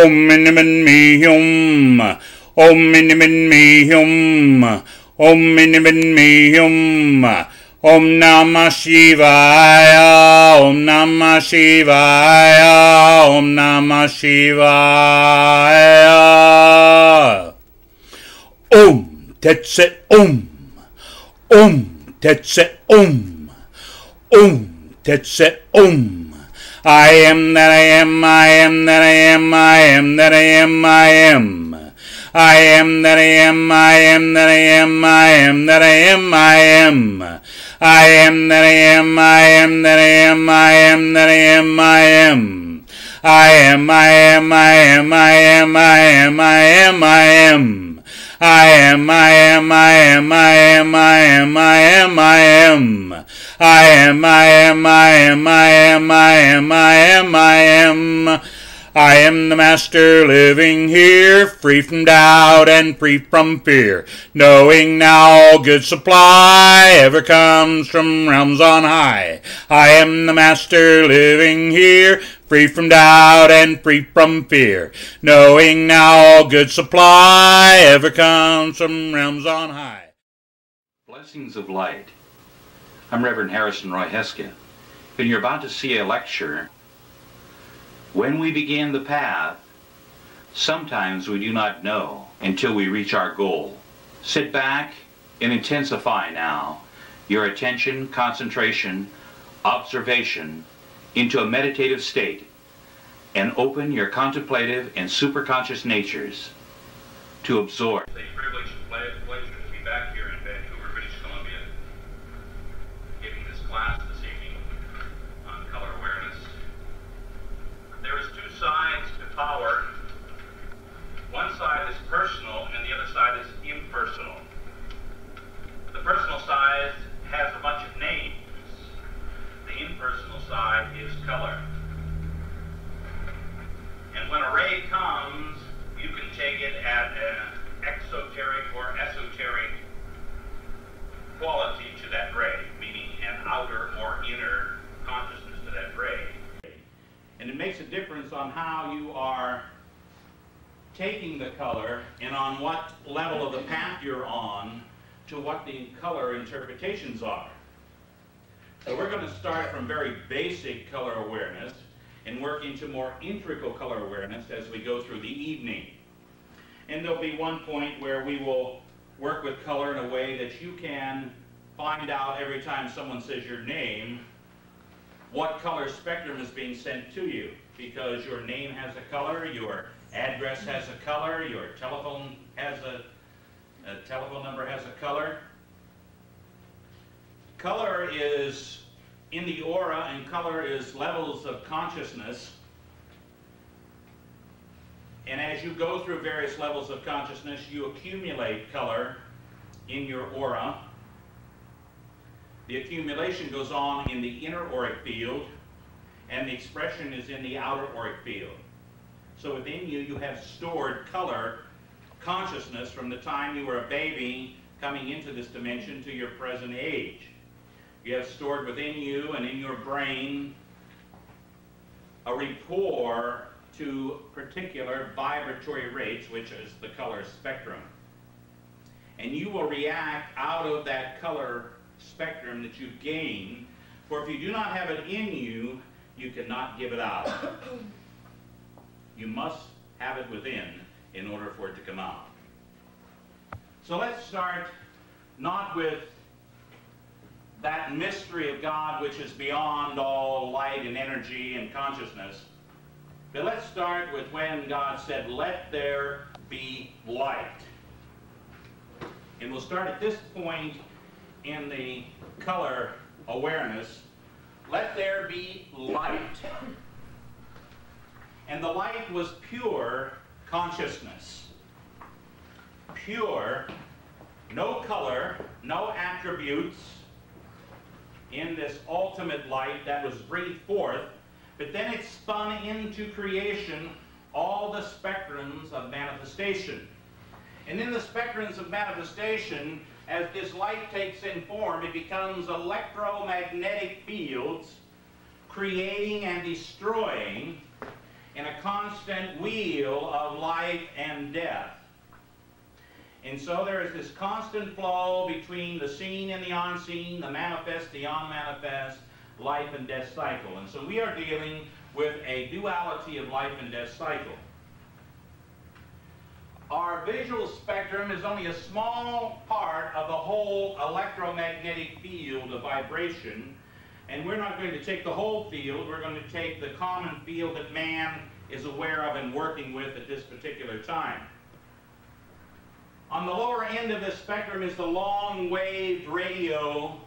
Om Minimin Me Hum. Om Minimin Me Hum. Om Minimin Me Hum. Om Namah Shivaya. Om Namah Shivaya. Om Namah Shivaya. Om Tet Set Om. Om Tet Set Om. Om Tet Set Om. I am that I am, I am that I am, I am that I am, I am. I am that I am, I am that I am, I am that I am, I am. I am that I am, I am that I am, I am that I am, I am. I am, I am, I am, I am, I am, I am, I am. I am, I am, I am, I am, I am, I am, I am. I am, I am, I am, I am, I am, I am, I am. I am the master living here, free from doubt and free from fear, knowing now all good supply ever comes from realms on high. I am the master living here, free from doubt and free from fear, knowing now all good supply ever comes from realms on high. Blessings of Light. I'm Reverend Harrison Roy Hesketh, and you're about to see a lecture. When we begin the path, sometimes we do not know until we reach our goal. Sit back and intensify now your attention, concentration, observation into a meditative state, and open your contemplative and superconscious natures to absorb. It's a privilege and pleasure to be back here in Vancouver, British Columbia, giving this class this evening on color awareness. There is two sides to power. One side is personal and the other side is impersonal. The personal side has a bunch of names. The impersonal side is color. And when a ray comes, you can take it at an exoteric or esoteric quality to that ray, meaning an outer or inner consciousness to that ray. And it makes a difference on how you are taking the color and on what level of the path you're on to what the color interpretations are. So we're going to start from very basic color awareness and work into more integral color awareness as we go through the evening. And there'll be one point where we will work with color in a way that you can find out every time someone says your name what color spectrum is being sent to you, because your name has a color, your address has a color, your telephone has a telephone number has a color. Color is in the aura, and color is levels of consciousness. And as you go through various levels of consciousness, you accumulate color in your aura. The accumulation goes on in the inner auric field, and the expression is in the outer auric field. So within you, you have stored color consciousness from the time you were a baby coming into this dimension to your present age. You have stored within you and in your brain a rapport to particular vibratory rates, which is the color spectrum. And you will react out of that color spectrum that you've gained, for if you do not have it in you, you cannot give it out. You must have it within in order for it to come out. So let's start not with that mystery of God which is beyond all light and energy and consciousness, but let's start with when God said, "Let there be light." And we'll start at this point in the color awareness. Let there be light. And the light was pure consciousness. Pure, no color, no attributes in this ultimate light that was breathed forth, but then it spun into creation all the spectrums of manifestation. And in the spectrums of manifestation, as this light takes in form, it becomes electromagnetic fields, creating and destroying, in a constant wheel of life and death. And so there is this constant flow between the seen and the unseen, the manifest, the unmanifest, life and death cycle. And so we are dealing with a duality of life and death cycle. Our visual spectrum is only a small part of the whole electromagnetic field of vibration, and we're not going to take the whole field. We're going to take the common field that man is aware of and working with at this particular time. On the lower end of this spectrum is the long-wave radio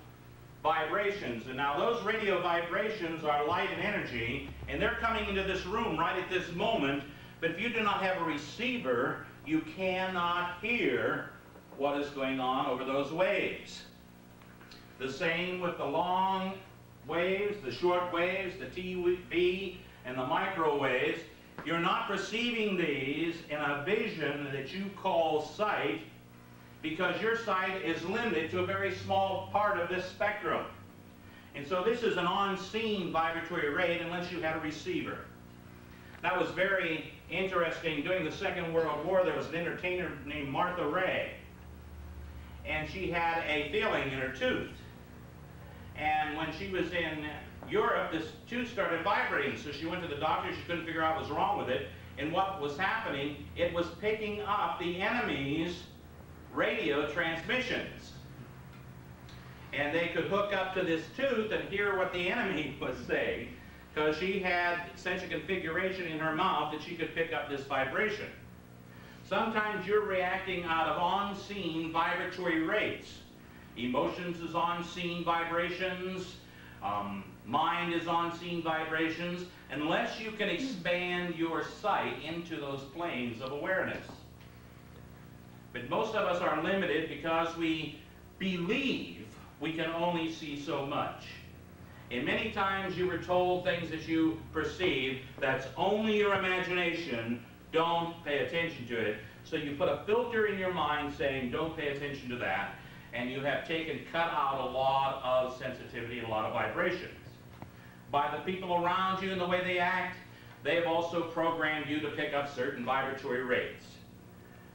vibrations. And now those radio vibrations are light and energy, and they're coming into this room right at this moment. But if you do not have a receiver, you cannot hear what is going on over those waves. The same with the long waves, the short waves, the TV, and the microwaves. You're not receiving these in a vision that you call sight, because your sight is limited to a very small part of this spectrum. And so this is an unseen vibratory rate unless you had a receiver. That was very interesting. During the Second World War, there was an entertainer named Martha Ray, and she had a filling in her tooth. And when she was in Europe, this tooth started vibrating, so she went to the doctor. She couldn't figure out what was wrong with it. And what was happening, it was picking up the enemy's radio transmissions. And they could hook up to this tooth and hear what the enemy was saying, because she had such a configuration in her mouth that she could pick up this vibration. Sometimes you're reacting out of unseen vibratory rates. Emotions is unseen vibrations. Mind is unseen vibrations, unless you can expand your sight into those planes of awareness. But most of us are limited because we believe we can only see so much. And many times you were told things that you perceive, that's only your imagination, don't pay attention to it. So you put a filter in your mind saying, don't pay attention to that, and you have cut out a lot of sensitivity and a lot of vibrations. By the people around you and the way they act, they have also programmed you to pick up certain vibratory rates.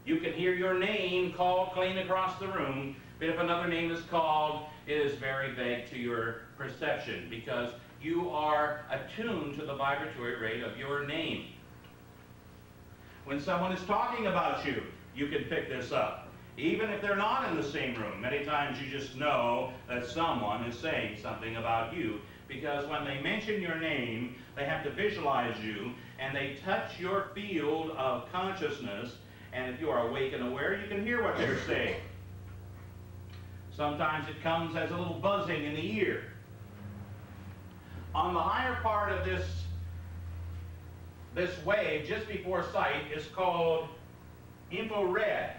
You can hear your name called clean across the room, but if another name is called, it is very vague to your perception, because you are attuned to the vibratory rate of your name. When someone is talking about you, you can pick this up. Even if they're not in the same room, many times you just know that someone is saying something about you, because when they mention your name, they have to visualize you, and they touch your field of consciousness, and if you are awake and aware, you can hear what they're saying. Sometimes it comes as a little buzzing in the ear. On the higher part of this wave, just before sight, is called infrared.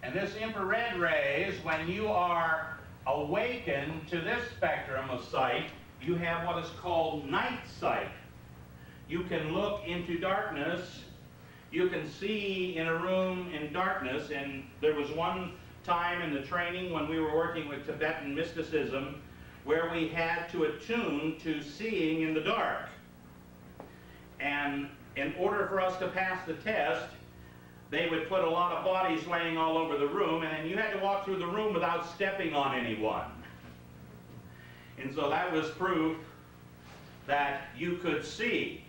And this infrared rays, when you are awakened to this spectrum of sight, you have what is called night sight. You can look into darkness. You can see in a room in darkness. And there was one time in the training when we were working with Tibetan mysticism where we had to attune to seeing in the dark. And in order for us to pass the test, they would put a lot of bodies laying all over the room, and then you had to walk through the room without stepping on anyone. And so that was proof that you could see.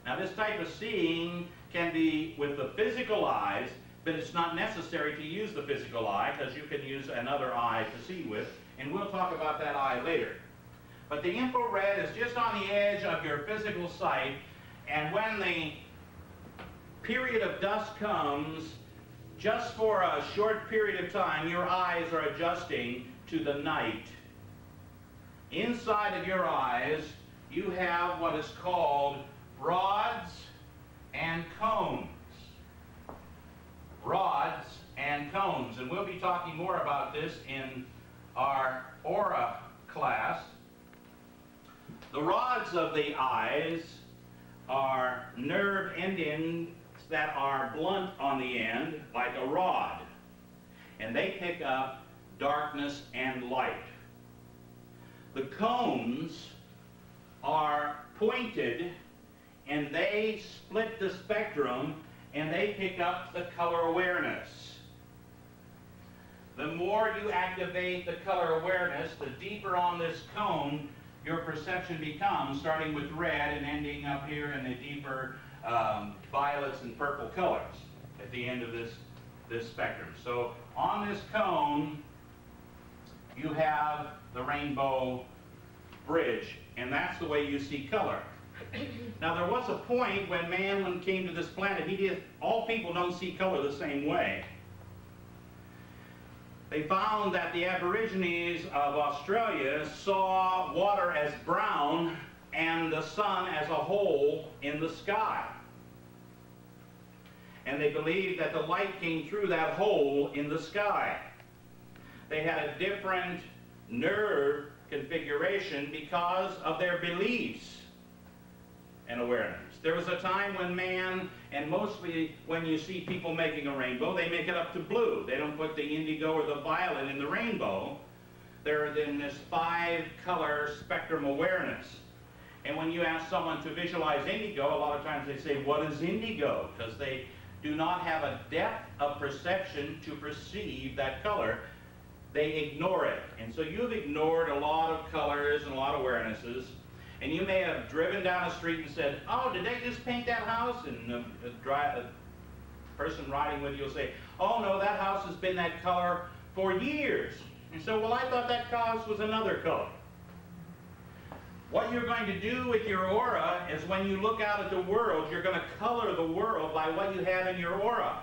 Now this type of seeing can be with the physical eyes, but it's not necessary to use the physical eye, because you can use another eye to see with, and we'll talk about that eye later. But the infrared is just on the edge of your physical sight, and when the period of dusk comes, just for a short period of time, your eyes are adjusting to the night. Inside of your eyes, you have what is called rods and cones. Rods and cones. And we'll be talking more about this in our aura class. The rods of the eyes are nerve endings that are blunt on the end, like a rod. And they pick up darkness and light. The cones are pointed and they split the spectrum and they pick up the color awareness. The more you activate the color awareness, the deeper on this cone your perception becomes, starting with red and ending up here in the deeper violets and purple colors at the end of this spectrum. So on this cone, you have the rainbow bridge, and that's the way you see color. Now there was a point when man came to this planet, all people don't see color the same way. They found that the Aborigines of Australia saw water as brown and the sun as a hole in the sky. And they believed that the light came through that hole in the sky. They had a different nerve configuration because of their beliefs and awareness. There was a time when man, and mostly when you see people making a rainbow, they make it up to blue. They don't put the indigo or the violet in the rainbow. They're in this 5-color spectrum awareness. And when you ask someone to visualize indigo, a lot of times they say, what is indigo? Because they do not have a depth of perception to perceive that color. They ignore it. And so you've ignored a lot of colors and a lot of awarenesses. And you may have driven down the street and said, oh, did they just paint that house? And a person riding with you will say, oh no, that house has been that color for years. And so, well, I thought that house was another color. What you're going to do with your aura is when you look out at the world, you're going to color the world by what you have in your aura.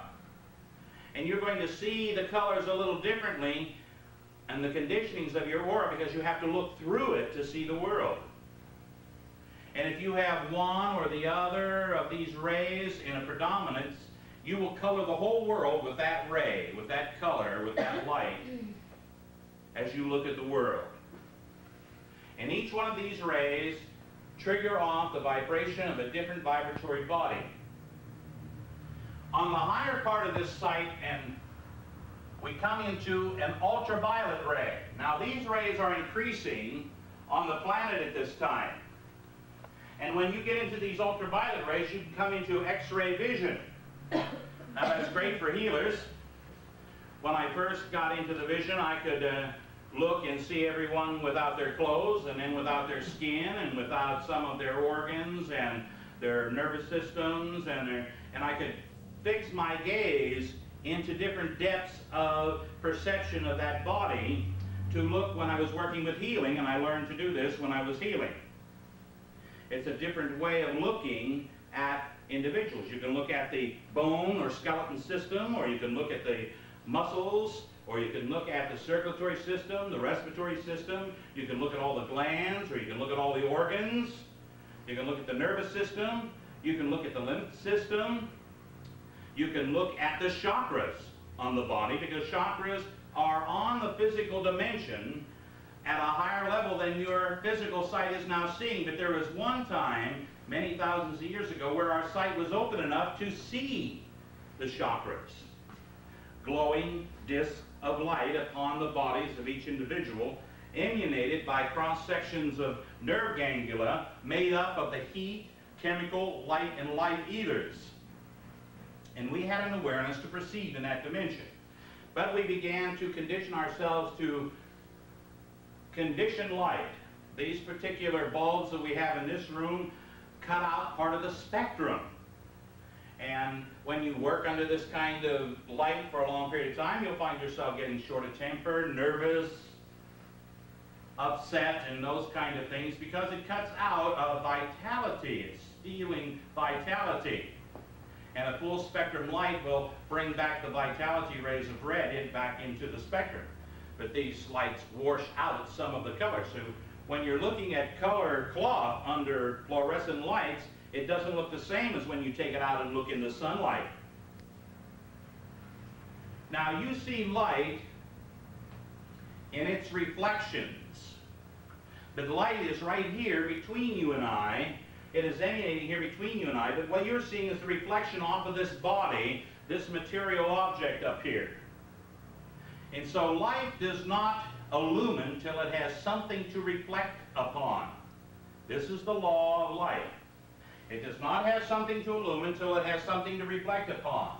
And you're going to see the colors a little differently and the conditionings of your aura because you have to look through it to see the world. And if you have one or the other of these rays in a predominance, you will color the whole world with that ray, with that color, with that light, as you look at the world. And each one of these rays trigger off the vibration of a different vibratory body. On the higher part of this site, and we come into an ultraviolet ray. Now these rays are increasing on the planet at this time. And when you get into these ultraviolet rays, you can come into X-ray vision. Now that's great for healers. When I first got into the vision, I could look and see everyone without their clothes, and then without their skin, and without some of their organs, and their nervous systems, and I could fix my gaze into different depths of perception of that body to look when I was working with healing, and I learned to do this when I was healing. It's a different way of looking at individuals. You can look at the bone or skeleton system, or you can look at the muscles, or you can look at the circulatory system, the respiratory system. You can look at all the glands, or you can look at all the organs. You can look at the nervous system. You can look at the lymph system. You can look at the chakras on the body, because chakras are on the physical dimension at a higher level than your physical sight is now seeing. But there was one time, many thousands of years ago, where our sight was open enough to see the chakras. Glowing discs of light upon the bodies of each individual, emanated by cross-sections of nerve ganglia made up of the heat, chemical, light, and light ethers. And we had an awareness to perceive in that dimension. But we began to condition ourselves to condition light. These particular bulbs that we have in this room cut out part of the spectrum. And when you work under this kind of light for a long period of time, you'll find yourself getting short of temper, nervous, upset, and those kind of things, because it cuts out of vitality. It's stealing vitality. And a full spectrum light will bring back the vitality rays of red back into the spectrum. But these lights wash out some of the color. So when you're looking at colored cloth under fluorescent lights, it doesn't look the same as when you take it out and look in the sunlight. Now you see light in its reflections. The light is right here between you and I. It is emanating here between you and I, but what you're seeing is the reflection off of this body, this material object up here. And so light does not illumine till it has something to reflect upon. This is the law of light. It does not have something to illumine till it has something to reflect upon.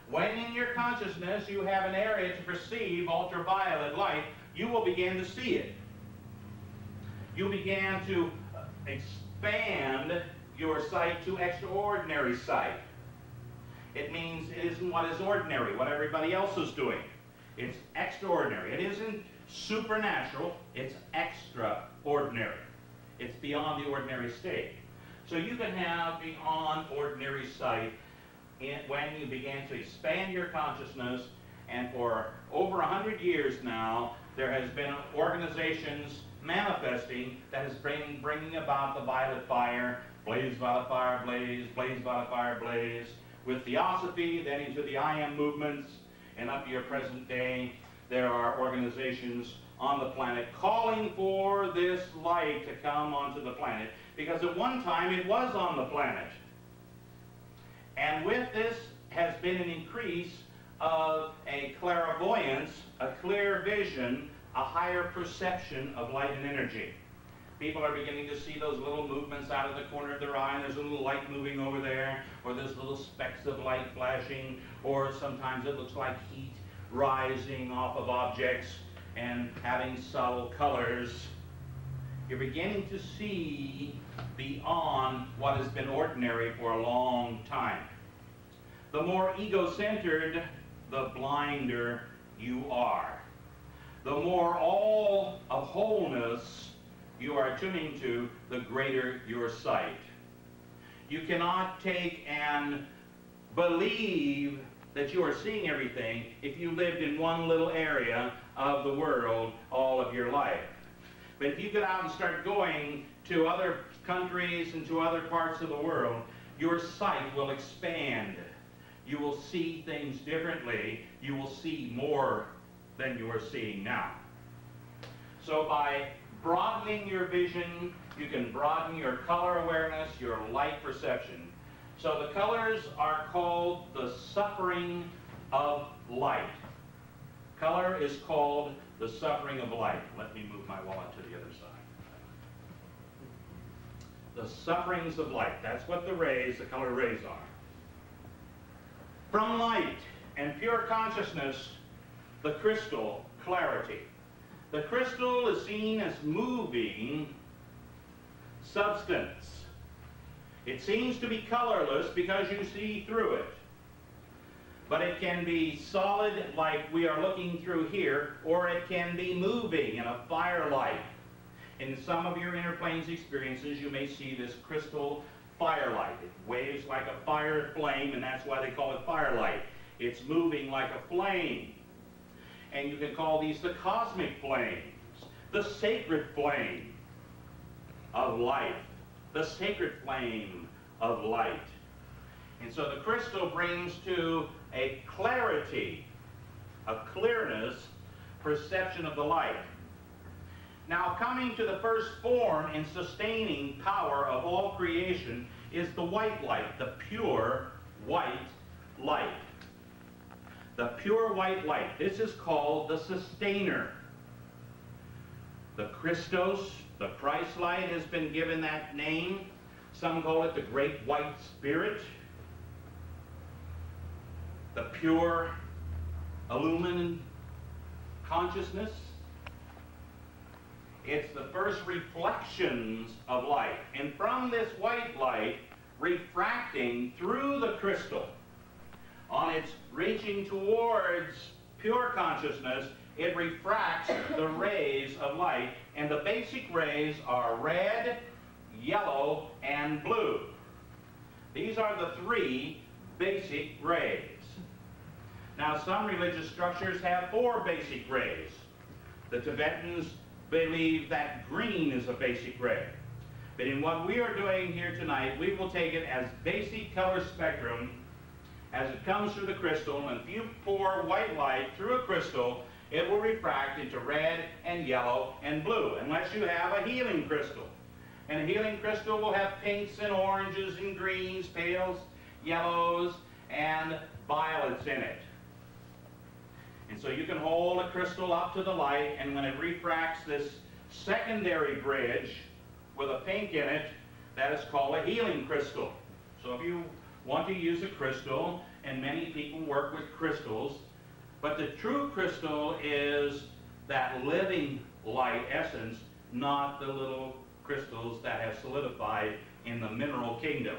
When in your consciousness you have an area to perceive ultraviolet light, you will begin to see it. You begin to expand your sight to extraordinary sight. It means it isn't what is ordinary, what everybody else is doing. It's extraordinary. It isn't supernatural, it's extraordinary. It's beyond the ordinary state. So you can have beyond ordinary sight when you begin to expand your consciousness, and for over 100 years now, there has been organizations manifesting that is bringing about the violet fire, blaze violet fire, blaze violet fire, blaze, with theosophy, then into the I am movements, and up to your present day, there are organizations on the planet calling for this light to come onto the planet, because at one time it was on the planet. And with this has been an increase of a clairvoyance, a clear vision, a higher perception of light and energy. People are beginning to see those little movements out of the corner of their eye, and there's a little light moving over there, or there's little specks of light flashing, or sometimes it looks like heat rising off of objects and having subtle colors. You're beginning to see beyond what has been ordinary for a long time. The more ego-centered, the blinder you are. The more all of wholeness you are tuning to, the greater your sight. You cannot take and believe that you are seeing everything if you lived in one little area of the world all of your life. But if you get out and start going to other countries and to other parts of the world, your sight will expand. You will see things differently. You will see more than you are seeing now. So by broadening your vision, you can broaden your color awareness, your light perception. So the colors are called the suffering of light. Color is called the suffering of light. Let me move my wallet to the other side. The sufferings of light. That's what the rays, the color rays are. From light and pure consciousness, the crystal clarity. The crystal is seen as moving substance. It seems to be colorless because you see through it. But it can be solid like we are looking through here, or it can be moving in a firelight. In some of your inner planes experiences, you may see this crystal firelight. It waves like a fire flame, and that's why they call it firelight. It's moving like a flame. And you can call these the cosmic flames, the sacred flame of life, the sacred flame of light. And so the crystal brings to a clarity, a clearness, perception of the light. Now, coming to the first form and sustaining power of all creation is the white light, the pure white light. The pure white light. This is called the sustainer. The Christos, the Christ light, has been given that name. Some call it the great white spirit. The pure illumined consciousness. It's the first reflections of light. And from this white light refracting through the crystal, on its reaching towards pure consciousness, it refracts the rays of light. And the basic rays are red, yellow, and blue. These are the three basic rays. Now, some religious structures have 4 basic rays. The Tibetans believe that green is a basic ray. But in what we are doing here tonight, we will take it as basic color spectrum as it comes through the crystal. And if you pour white light through a crystal, it will refract into red and yellow and blue, unless you have a healing crystal. And a healing crystal will have pinks and oranges and greens, pales, yellows, and violets in it. And so you can hold a crystal up to the light, and when it refracts this secondary bridge with a pink in it, that is called a healing crystal. So if you want to use a crystal, and many people work with crystals, but the true crystal is that living light essence, not the little crystals that have solidified in the mineral kingdom.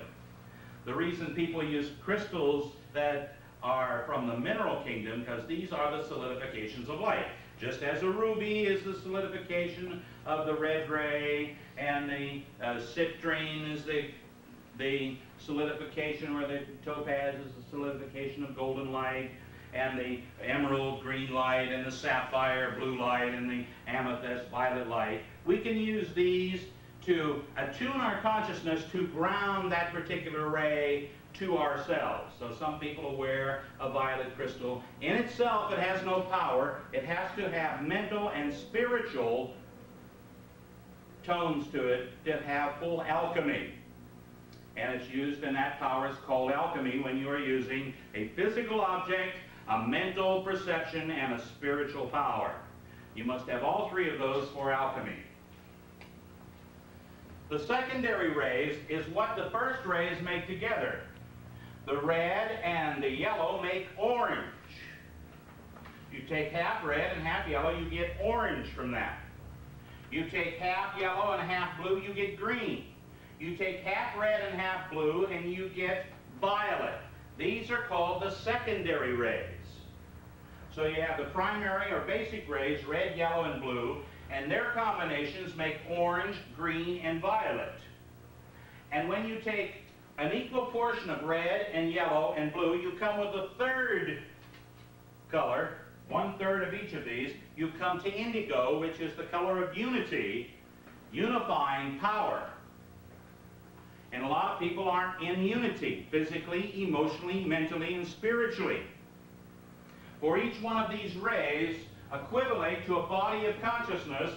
The reason people use crystals that are from the mineral kingdom, because these are the solidifications of light. Just as a ruby is the solidification of the red ray, and the citrine is the solidification, or the topaz is the solidification of golden light, and the emerald green light, and the sapphire blue light, and the amethyst violet light. We can use these to attune our consciousness to ground that particular ray to ourselves. So some people wear a violet crystal. In itself, it has no power. It has to have mental and spiritual tones to it to have full alchemy. And it's used, and that power is called alchemy when you are using a physical object, a mental perception, and a spiritual power. You must have all three of those for alchemy. The secondary rays is what the first rays make together. The red and the yellow make orange. You take half red and half yellow, you get orange from that. You take half yellow and half blue, you get green. You take half red and half blue, and you get violet. These are called the secondary rays. So you have the primary or basic rays, red, yellow, and blue, and their combinations make orange, green, and violet. And when you take an equal portion of red and yellow and blue, you come with a third color, 1/3 of each of these. You come to indigo, which is the color of unity, unifying power. And a lot of people aren't in unity, physically, emotionally, mentally, and spiritually. For each one of these rays equivalent to a body of consciousness,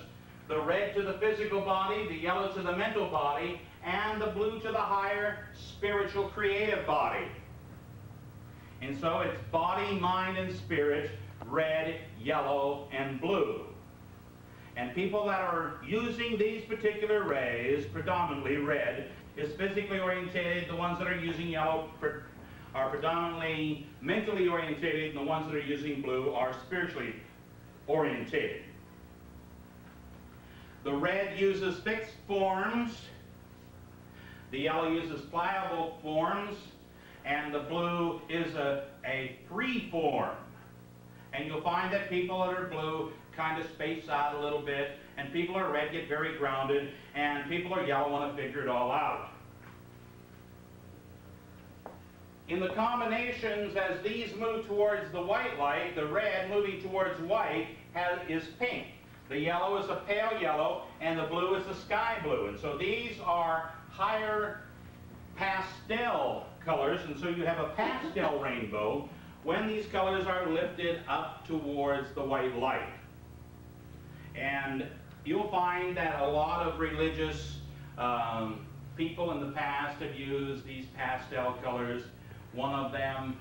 the red to the physical body, the yellow to the mental body, and the blue to the higher spiritual creative body. And so it's body, mind, and spirit, red, yellow, and blue. And people that are using these particular rays, predominantly red, is physically orientated. The ones that are using yellow are predominantly mentally orientated, and the ones that are using blue are spiritually orientated. The red uses fixed forms, the yellow uses pliable forms, and the blue is a free form. And you'll find that people that are blue kind of space out a little bit, and people that are red get very grounded, and people that are yellow want to figure it all out. In the combinations, as these move towards the white light, the red moving towards white is pink. The yellow is a pale yellow, and the blue is a sky blue. And so these are higher pastel colors, and so you have a pastel rainbow when these colors are lifted up towards the white light. And you'll find that a lot of religious people in the past have used these pastel colors. One of them,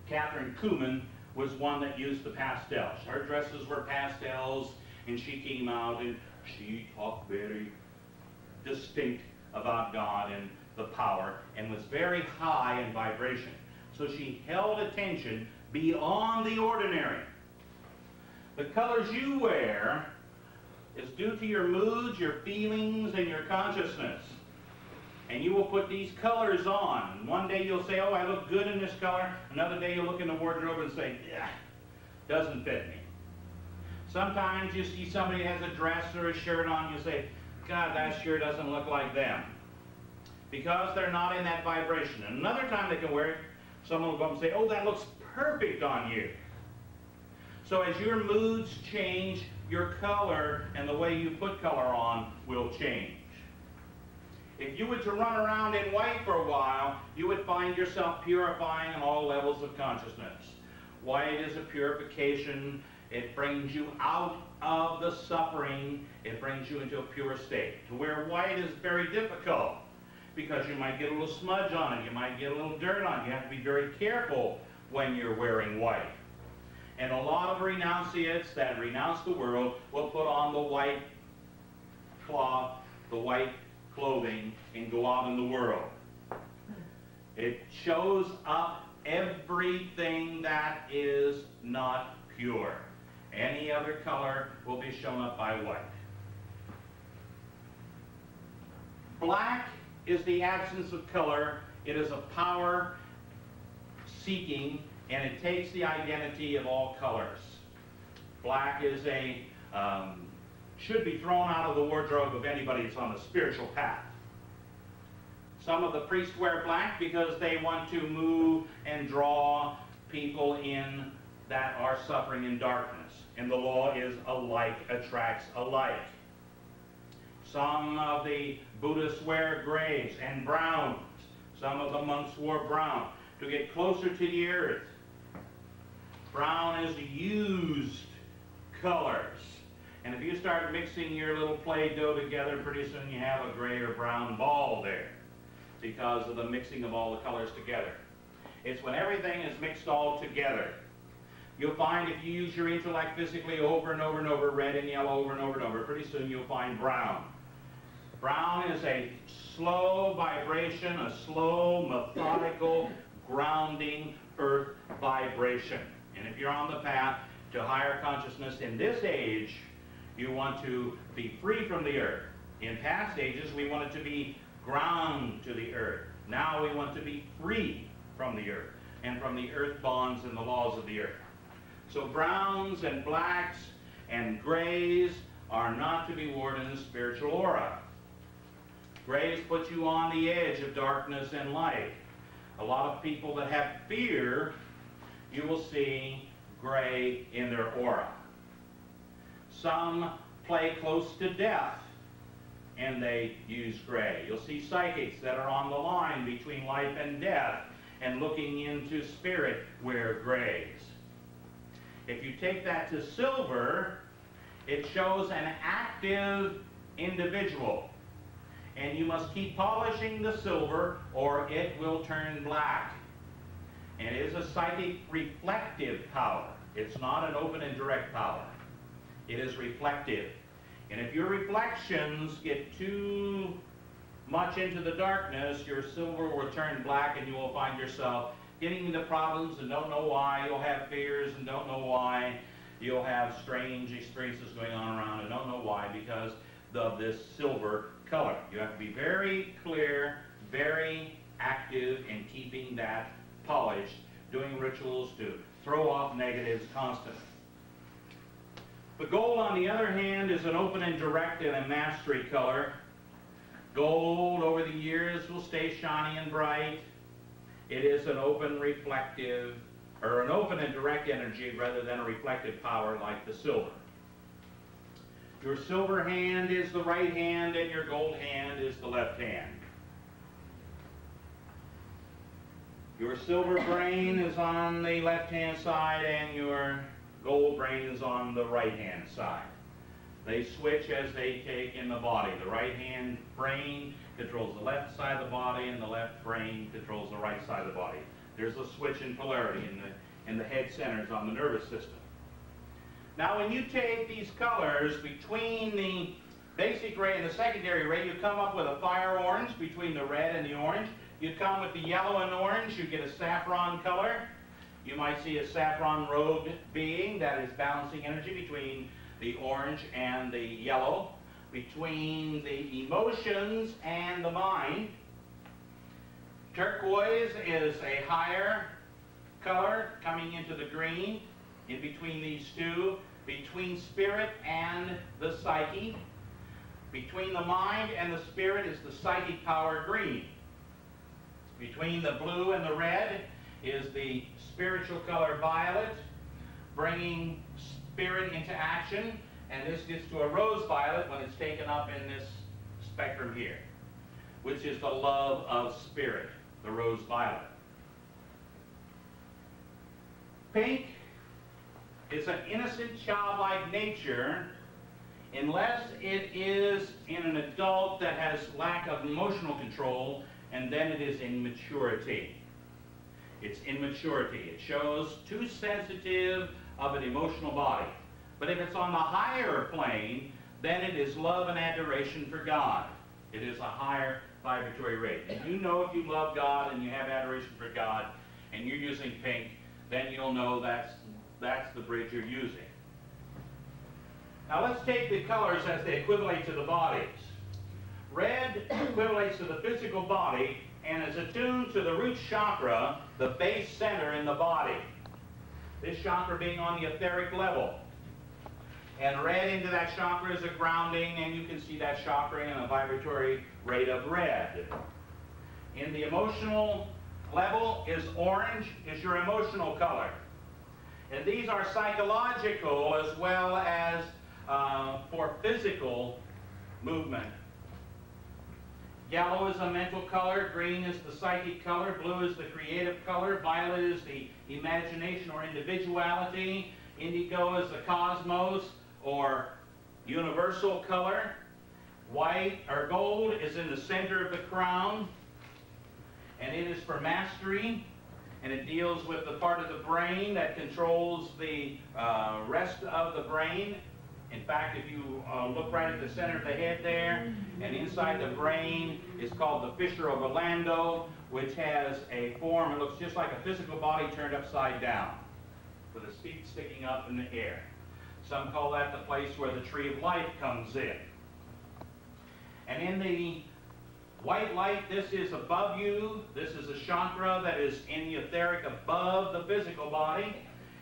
Catherine Kuhlman, was one that used the pastels. Her dresses were pastels, and she came out and she talked very distinct about God and the power, and was very high in vibration. So she held attention beyond the ordinary. The colors you wear is due to your moods, your feelings, and your consciousness. And you will put these colors on. One day you'll say, oh, I look good in this color. Another day you'll look in the wardrobe and say, yeah, doesn't fit me. Sometimes you see somebody has a dress or a shirt on, you say, God, that sure doesn't look like them. Because they're not in that vibration. And another time they can wear it, someone will go and say, oh, that looks perfect on you. So as your moods change, your color and the way you put color on will change. If you were to run around in white for a while, you would find yourself purifying in all levels of consciousness. White is a purification. It brings you out of the suffering. It brings you into a pure state. To wear white is very difficult because you might get a little smudge on it. You might get a little dirt on it. You have to be very careful when you're wearing white. And a lot of renunciates that renounce the world will put on the white cloth, the white clothing, and go out in the world. It shows up everything that is not pure. Any other color will be shown up by white. Black is the absence of color. It is a power seeking, and it takes the identity of all colors. Black is a, should be thrown out of the wardrobe of anybody that's on a spiritual path. Some of the priests wear black because they want to move and draw people in that are suffering in darkness. And the law is alike attracts alike. Some of the Buddhists wear grays and browns. Some of the monks wore brown to get closer to the earth. Brown is used colors. And if you start mixing your little Play-Doh together, pretty soon you have a gray or brown ball there because of the mixing of all the colors together. It's when everything is mixed all together. You'll find if you use your intellect physically over and over and over, red and yellow over and over and over, pretty soon you'll find brown. Brown is a slow vibration, a slow, methodical, grounding earth vibration. And if you're on the path to higher consciousness in this age, you want to be free from the earth. In past ages, we wanted to be ground to the earth. Now we want to be free from the earth and from the earth bonds and the laws of the earth. So browns and blacks and grays are not to be worn in the spiritual aura. Grays put you on the edge of darkness and light. A lot of people that have fear, you will see gray in their aura. Some play close to death and they use gray. You'll see psychics that are on the line between life and death and looking into spirit wear grays. If you take that to silver, it shows an active individual. And you must keep polishing the silver or it will turn black. And it is a psychic reflective power. It's not an open and direct power. It is reflective. And if your reflections get too much into the darkness, your silver will turn black and you will find yourself getting into problems and don't know why. You'll have fears and don't know why. You'll have strange experiences going on around and don't know why because of this silver color. You have to be very clear, very active in keeping that polished, doing rituals to throw off negatives constantly. The gold, on the other hand, is an open and direct and a mastery color. Gold, over the years, will stay shiny and bright. It is an open, reflective, or an open and direct energy rather than a reflective power like the silver. Your silver hand is the right hand and your gold hand is the left hand. Your silver brain is on the left-hand side and your gold brain is on the right-hand side. They switch as they take in the body. The right-hand brain controls the left side of the body and the left brain controls the right side of the body. There's a switch in polarity in the head centers on the nervous system. Now when you take these colors between the basic ray and the secondary ray, you come up with a fire orange between the red and the orange. You come with the yellow and orange, you get a saffron color. You might see a saffron robed being that is balancing energy between the orange and the yellow, between the emotions and the mind. Turquoise is a higher color coming into the green. In between these two, between spirit and the psyche, between the mind and the spirit is the psychic power green. Between the blue and the red is the spiritual color violet, bringing spirit into action, and this gets to a rose violet when it's taken up in this spectrum here, which is the love of spirit, the rose violet. Pink is an innocent childlike nature unless it is in an adult that has lack of emotional control, and then it is in maturity. It's immaturity. It shows too sensitive of an emotional body. But if it's on the higher plane, then it is love and adoration for God. It is a higher vibratory rate. And you know if you love God and you have adoration for God and you're using pink, then you'll know that's the bridge you're using. Now let's take the colors as they equivalent to the bodies. Red equivalates to the physical body and is attuned to the root chakra, the base center in the body. This chakra being on the etheric level. And red into that chakra is a grounding, and you can see that chakra in a vibratory rate of red. In the emotional level is orange, is your emotional color. And these are psychological as well as for physical movement. Yellow is a mental color, green is the psychic color, blue is the creative color, violet is the imagination or individuality, indigo is the cosmos or universal color, white or gold is in the center of the crown, and it is for mastery, and it deals with the part of the brain that controls the rest of the brain. In fact, if you look right at the center of the head there, and inside the brain is called the fissure of Orlando, which has a form, it looks just like a physical body turned upside down, with its feet sticking up in the air. Some call that the place where the tree of life comes in. And in the white light, this is above you. This is a chakra that is in the etheric above the physical body.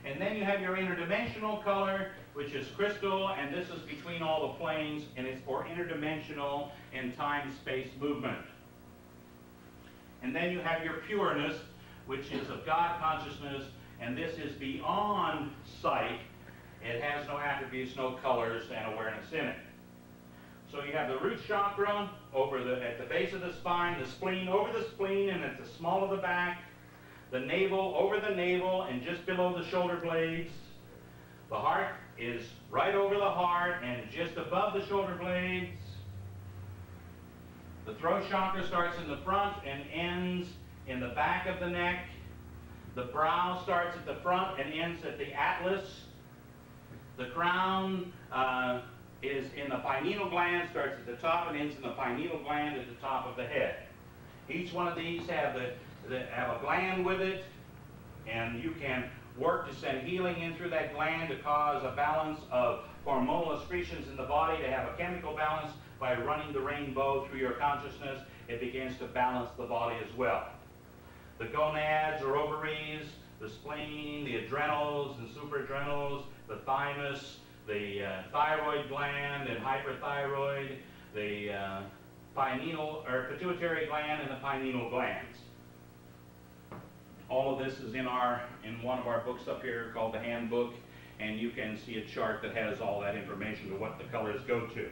And then you have your interdimensional color, which is crystal, and this is between all the planes, and it's for interdimensional and time-space movement. And then you have your pureness, which is of God consciousness, and this is beyond sight. It has no attributes, no colors, and awareness in it. So you have the root chakra at the base of the spine, the spleen over the spleen, and at the small of the back, the navel over the navel, and just below the shoulder blades. The heart is right over the heart and just above the shoulder blades. The throat chakra starts in the front and ends in the back of the neck. The brow starts at the front and ends at the atlas. The crown is in the pineal gland, starts at the top and ends in the pineal gland at the top of the head. Each one of these have a gland with it, and you can work to send healing in through that gland to cause a balance of hormonal excretions in the body, to have a chemical balance. By running the rainbow through your consciousness, it begins to balance the body as well. The gonads or ovaries, the spleen, the adrenals and supraadrenals, the thymus, the thyroid gland and hyperthyroid, the pineal or pituitary gland and the pineal glands. All of this is in one of our books up here called the Handbook, and you can see a chart that has all that information to what the colors go to.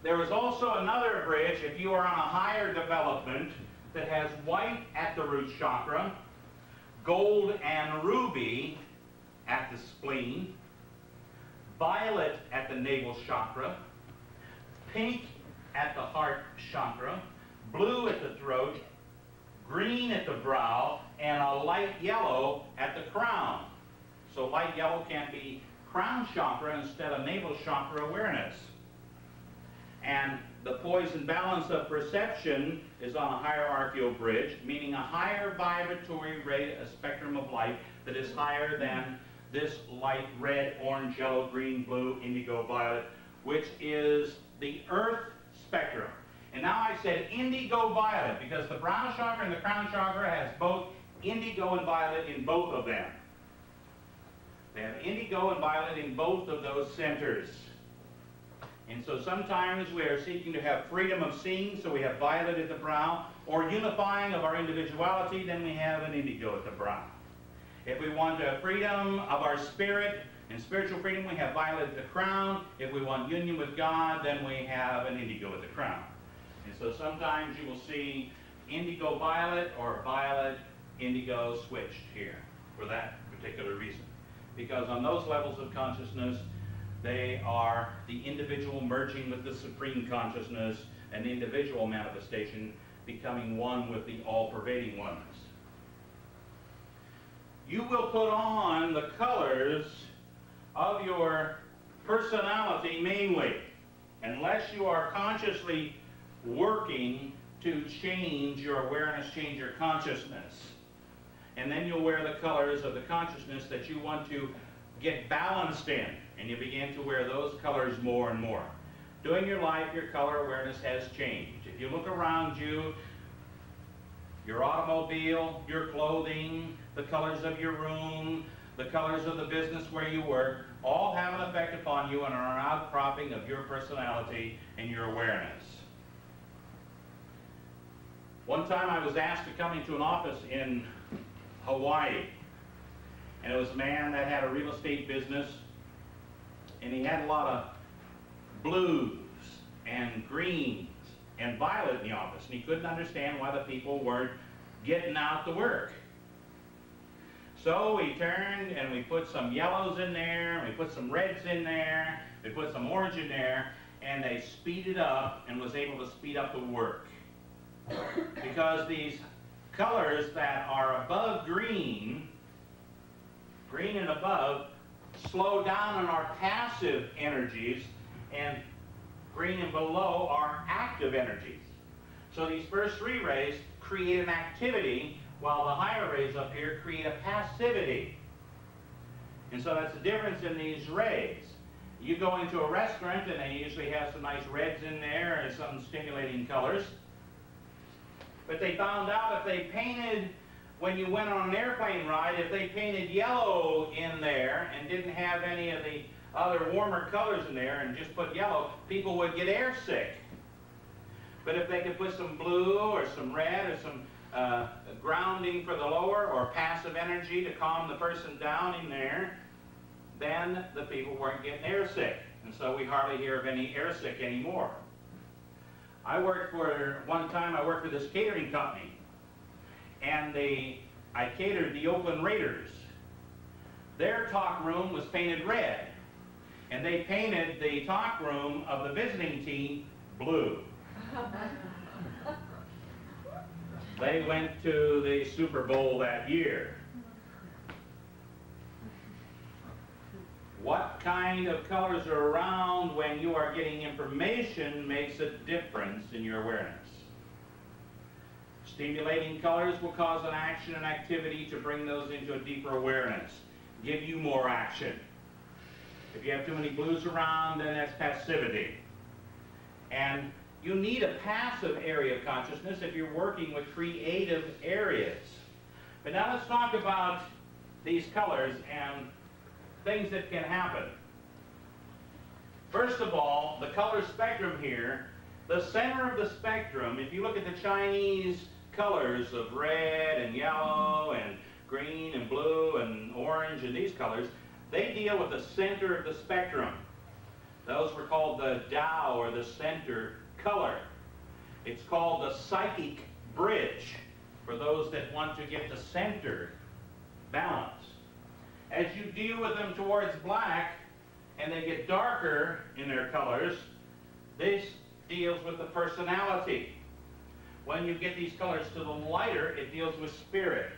There is also another bridge if you are on a higher development that has white at the root chakra, gold and ruby at the spleen, violet at the navel chakra, pink at the heart chakra, blue at the throat, green at the brow, and a light yellow at the crown. So light yellow can be crown chakra instead of navel chakra awareness. And the poise and balance of perception is on a hierarchical bridge, meaning a higher vibratory rate, a spectrum of light that is higher than this light red, orange, yellow, green, blue, indigo, violet, which is the earth spectrum. And now I said indigo violet because the brown chakra and the crown chakra has both indigo and violet in both of them. They have indigo and violet in both of those centers. And so sometimes we are seeking to have freedom of seeing, so we have violet at the brow, or unifying of our individuality, then we have an indigo at the brow. If we want to have freedom of our spirit and spiritual freedom, we have violet at the crown. If we want union with God, then we have an indigo at the crown. And so sometimes you will see indigo violet or violet indigo switched here for that particular reason. Because on those levels of consciousness, they are the individual merging with the supreme consciousness, an individual manifestation, becoming one with the all-pervading oneness. You will put on the colors of your personality mainly, unless you are consciously working to change your awareness, change your consciousness. And then you'll wear the colors of the consciousness that you want to get balanced in, and you begin to wear those colors more and more. During your life, your color awareness has changed. If you look around you, your automobile, your clothing, the colors of your room, the colors of the business where you work, all have an effect upon you and are an outcropping of your personality and your awareness. One time I was asked to come into an office in Hawaii, and it was a man that had a real estate business, and he had a lot of blues and greens and violet in the office, and he couldn't understand why the people weren't getting out to work. So we turned and we put some yellows in there, and we put some reds in there, we put some orange in there, and they speeded up and was able to speed up the work. Because these colors that are above green, green and above, slow down on our passive energies, and green and below are active energies. So these first three rays create an activity, while the higher rays up here create a passivity. And so that's the difference in these rays. You go into a restaurant and they usually have some nice reds in there and some stimulating colors. But they found out if they painted, when you went on an airplane ride, if they painted yellow in there and didn't have any of the other warmer colors in there and just put yellow, people would get airsick. But if they could put some blue or some red or some grounding for the lower or passive energy to calm the person down in there, then the people weren't getting airsick. And so we hardly hear of any airsick anymore. One time I worked for this catering company, and I catered the Oakland Raiders. Their talk room was painted red, and they painted the talk room of the visiting team blue. They went to the Super Bowl that year. What kind of colors are around when you are getting information makes a difference in your awareness. Stimulating colors will cause an action and activity to bring those into a deeper awareness, give you more action. If you have too many blues around, then that's passivity. And you need a passive area of consciousness if you're working with creative areas. But now let's talk about these colors and things that can happen. First of all, the color spectrum here, the center of the spectrum, if you look at the Chinese colors of red and yellow and green and blue and orange and these colors, they deal with the center of the spectrum. Those were called the Tao, or the center color. It's called the psychic bridge for those that want to get the center balance. As you deal with them towards black and they get darker in their colors, this deals with the personality. When you get these colors to the lighter, it deals with spirit.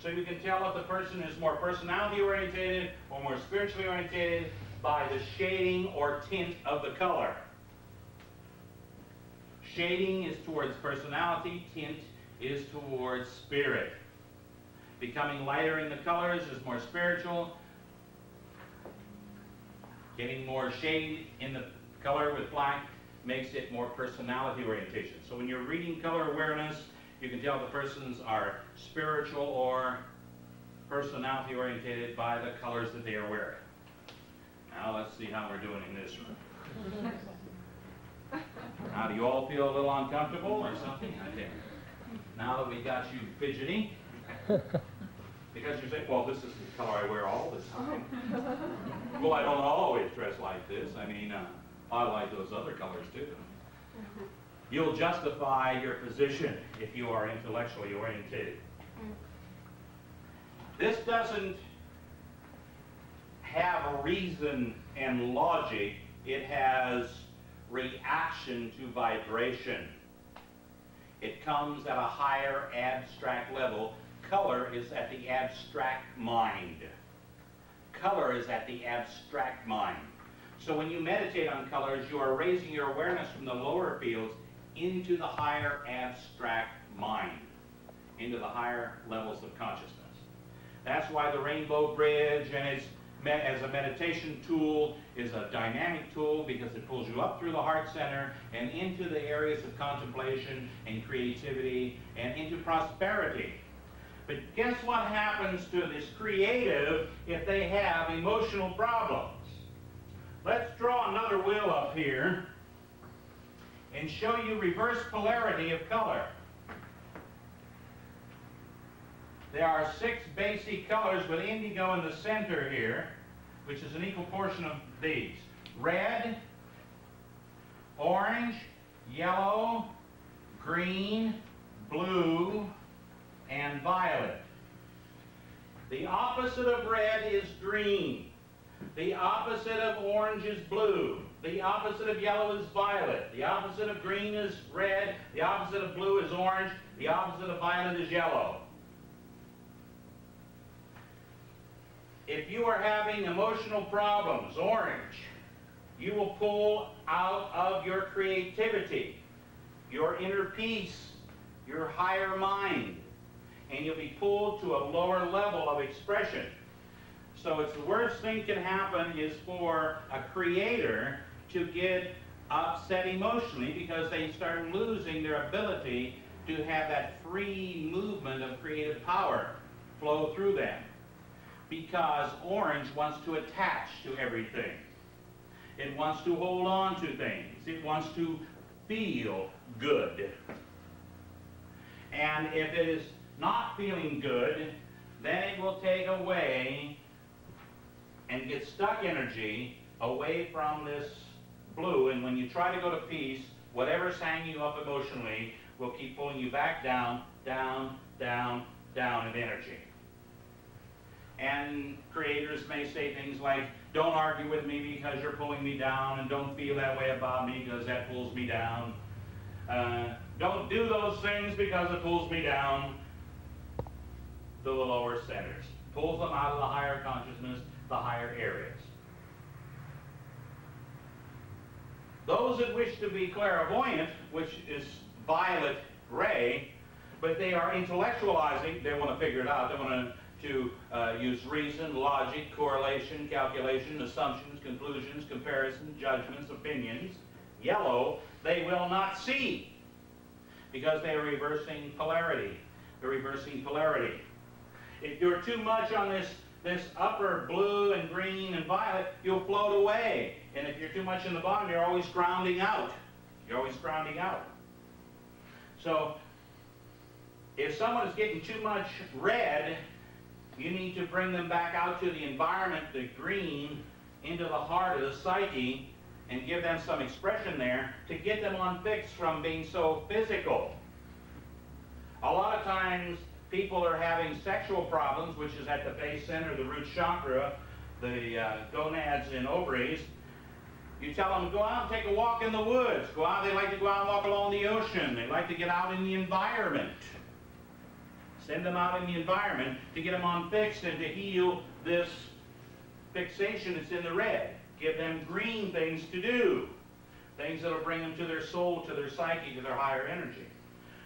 So you can tell if the person is more personality oriented or more spiritually oriented by the shading or tint of the color. Shading is towards personality, tint is towards spirit. Becoming lighter in the colors is more spiritual. Getting more shade in the color with black makes it more personality orientation. So when you're reading color awareness, you can tell the persons are spiritual or personality oriented by the colors that they are wearing. Now let's see how we're doing in this room. Now do you all feel a little uncomfortable or something? Okay. Now that we got you fidgeting, because you say, well, this is the color I wear all the time. Well, I don't always dress like this. I mean, I like those other colors too. You'll justify your position if you are intellectually oriented. This doesn't have a reason and logic. It has reaction to vibration. It comes at a higher abstract level. Color is at the abstract mind. Color is at the abstract mind. So when you meditate on colors, you are raising your awareness from the lower fields into the higher abstract mind, into the higher levels of consciousness. That's why the Rainbow Bridge, and it's as a meditation tool, is a dynamic tool, because it pulls you up through the heart center and into the areas of contemplation and creativity and into prosperity. But guess what happens to this creative if they have emotional problems? Let's draw another wheel up here and show you reverse polarity of color. There are 6 basic colors with indigo in the center here, which is an equal portion of these. Red, orange, yellow, green, blue, and violet. The opposite of red is green. The opposite of orange is blue. The opposite of yellow is violet. The opposite of green is red. The opposite of blue is orange. The opposite of violet is yellow. If you are having emotional problems, orange, you will pull out of your creativity, your inner peace, your higher mind, and you'll be pulled to a lower level of expression. So it's the worst thing can happen is for a creator to get upset emotionally, because they start losing their ability to have that free movement of creative power flow through them. Because orange wants to attach to everything. It wants to hold on to things. It wants to feel good. And if it is not feeling good, then it will take away and get stuck energy away from this blue. And when you try to go to peace, whatever's hanging you up emotionally will keep pulling you back down, down, down, down in energy. And creators may say things like, don't argue with me because you're pulling me down, and don't feel that way about me because that pulls me down. Don't do those things because it pulls me down to the lower centers. Pulls them out of the higher consciousness, the higher areas. Those that wish to be clairvoyant, which is violet ray, but they are intellectualizing, they want to figure it out, they want to use reason, logic, correlation, calculation, assumptions, conclusions, comparison, judgments, opinions. Yellow, they will not see, because they are reversing polarity. They're reversing polarity. If you're too much on this upper blue and green and violet, you'll float away. And if you're too much in the bottom, you're always grounding out. You're always grounding out. So if someone is getting too much red, you need to bring them back out to the environment, the green, into the heart of the psyche, and give them some expression there to get them unfixed from being so physical. A lot of times people are having sexual problems, which is at the base center, the root chakra, the gonads and ovaries. You tell them, go out and take a walk in the woods. Go out, they like to go out and walk along the ocean. They like to get out in the environment. Send them out in the environment to get them unfixed and to heal this fixation that's in the red. Give them green things to do. Things that will bring them to their soul, to their psyche, to their higher energy.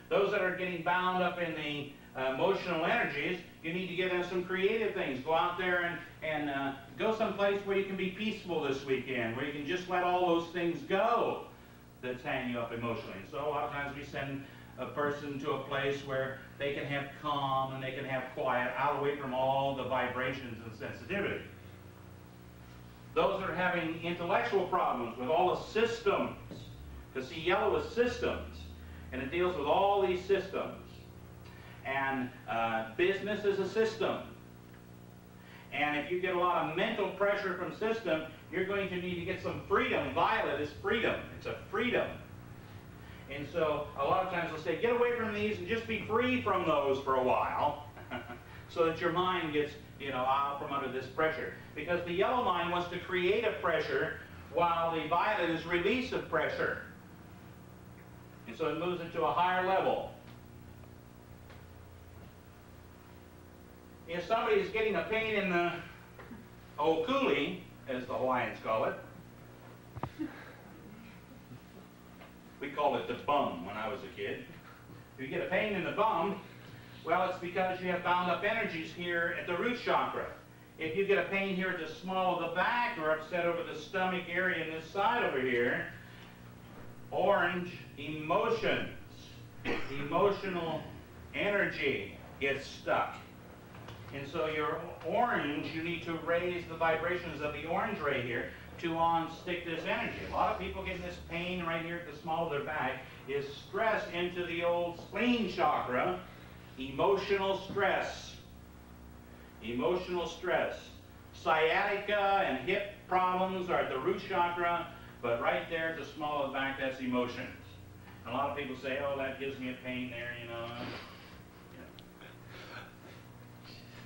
Those that are getting bound up in the emotional energies, you need to give them some creative things. Go out there and go someplace where you can be peaceful this weekend, where you can just let all those things go that's hanging you up emotionally. So a lot of times we send a person to a place where they can have calm and they can have quiet, out away from all the vibrations and sensitivity. Those that are having intellectual problems with all the systems, because see, yellow is systems, and it deals with all these systems. And business is a system. And if you get a lot of mental pressure from system, you're going to need to get some freedom. Violet is freedom. It's a freedom. And so a lot of times they'll say, get away from these and just be free from those for a while so that your mind gets, out from under this pressure. Because the yellow mind wants to create a pressure while the violet is release of pressure. And so it moves it to a higher level. If somebody is getting a pain in the okuli, as the Hawaiians call it, we called it the bum when I was a kid. If you get a pain in the bum, well, it's because you have bound up energies here at the root chakra. If you get a pain here at the small of the back or upset over the stomach area in this side over here, orange emotions, emotional energy gets stuck. And so your orange, you need to raise the vibrations of the orange ray here to on-stick this energy. A lot of people getting this pain right here at the small of their back is stress into the old spleen chakra, emotional stress. Emotional stress. Sciatica and hip problems are at the root chakra, but right there at the small of the back, that's emotions. And a lot of people say, oh, that gives me a pain there, you know.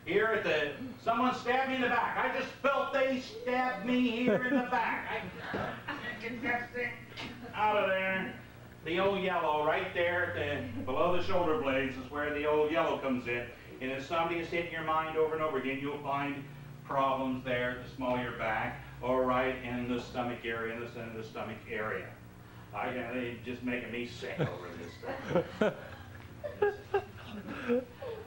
Here at the, someone stabbed me in the back. I just felt they stabbed me here in the back. I get that thing out of there. The old yellow right there at the, below the shoulder blades is where the old yellow comes in. And if somebody is hitting your mind over and over again, you'll find problems there at the small of your back or right in the stomach area, in the center of the stomach area. They're just making me sick over this stuff.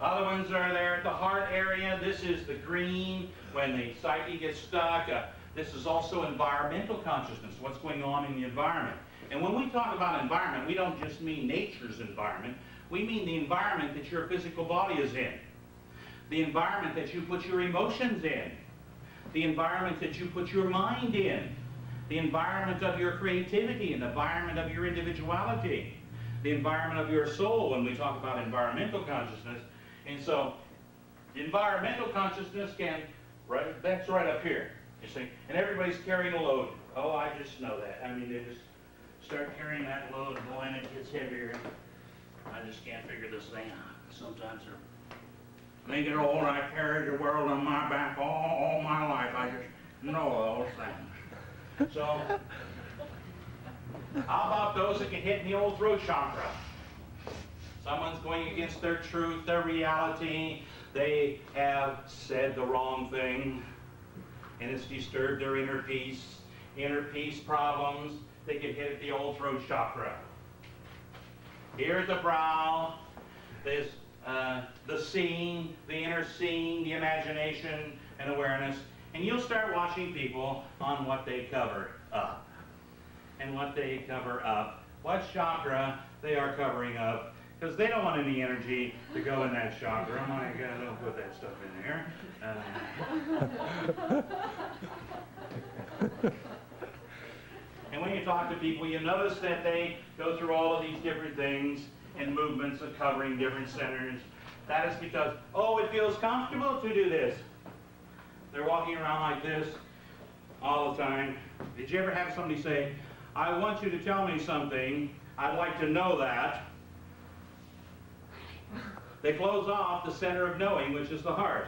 Other ones are there at the heart area. This is the green when the psyche gets stuck. This is also environmental consciousness, what's going on in the environment. And when we talk about environment, we don't just mean nature's environment. We mean the environment that your physical body is in. The environment that you put your emotions in. The environment that you put your mind in. The environment of your creativity and the environment of your individuality. The environment of your soul when we talk about environmental consciousness. And so, environmental consciousness can, right, that's right up here, you see. And everybody's carrying a load. Oh, I just know that. I mean, they just start carrying that load, boy, and it gets heavier. I just can't figure this thing out. Sometimes when I get old, I carry the world on my back all my life. I just know those things. So, how about those that can hit in the old throat chakra? Someone's going against their truth, their reality. They have said the wrong thing, and it's disturbed their inner peace. Inner peace problems, they can hit at the old throat chakra. Here at the brow, there's the seeing, the inner seeing, the imagination, and awareness. And you'll start watching people on what they cover up. And what they cover up, what chakra they are covering up, because they don't want any energy to go in that chakra. Oh my God, don't put that stuff in there. And when you talk to people, you notice that they go through all of these different things and movements of covering different centers. That is because, oh, it feels comfortable to do this. They're walking around like this all the time. Did you ever have somebody say, I want you to tell me something, I'd like to know that? They close off the center of knowing, which is the heart.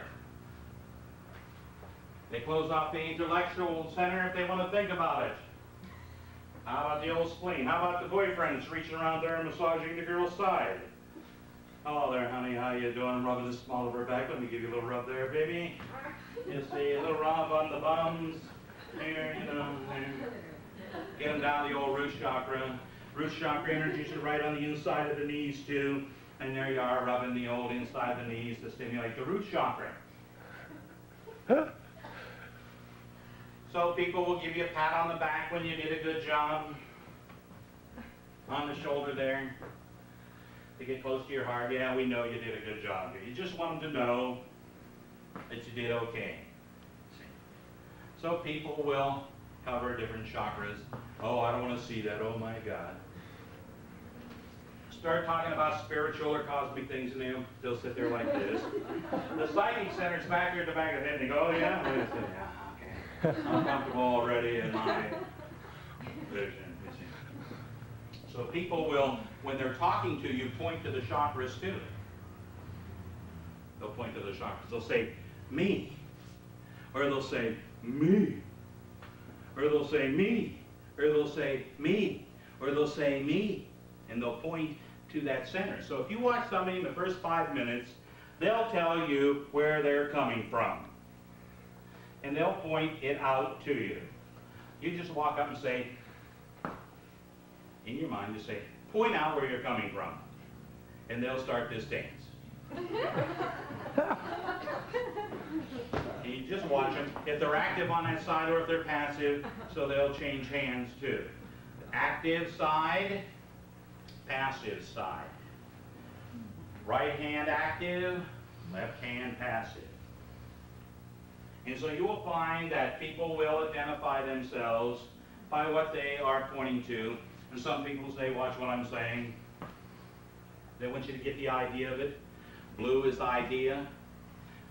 They close off the intellectual center if they want to think about it. How about the old spleen? How about the boyfriends reaching around there and massaging the girl's side? Hello there, honey, how you doing? Rubbing the small of her back. Let me give you a little rub there, baby. You see, a little rub on the bums. Here, you know, there. Get them down the old root chakra. Root chakra energies are right on the inside of the knees too. And there you are, rubbing the old inside of the knees to stimulate the root chakra. So people will give you a pat on the back when you did a good job. On the shoulder there. To get close to your heart. Yeah, we know you did a good job. You just want them to know that you did okay. So people will cover different chakras. Oh, I don't want to see that. Oh my God. Start talking about spiritual or cosmic things and they'll sit there like this. The psychic center's back here at the back of the head and they go, oh yeah? Wait a second. Yeah, okay. I'm comfortable already in my vision. So people will, when they're talking to you, point to the chakras too. They'll point to the chakras. They'll say, me. Or they'll say, me. Or they'll say, me. Or they'll say, me. Or they'll say, me. and they'll point to that center. So if you watch somebody in the first 5 minutes, they'll tell you where they're coming from, and they'll point it out to you. You just walk up and say, in your mind, just say, point out where you're coming from, and they'll start this dance. And you just watch them, if they're active on that side or if they're passive, so they'll change hands too. Active side, passive side. Right hand active, left hand passive. And so you will find that people will identify themselves by what they are pointing to. And some people say, watch what I'm saying. They want you to get the idea of it. Blue is idea,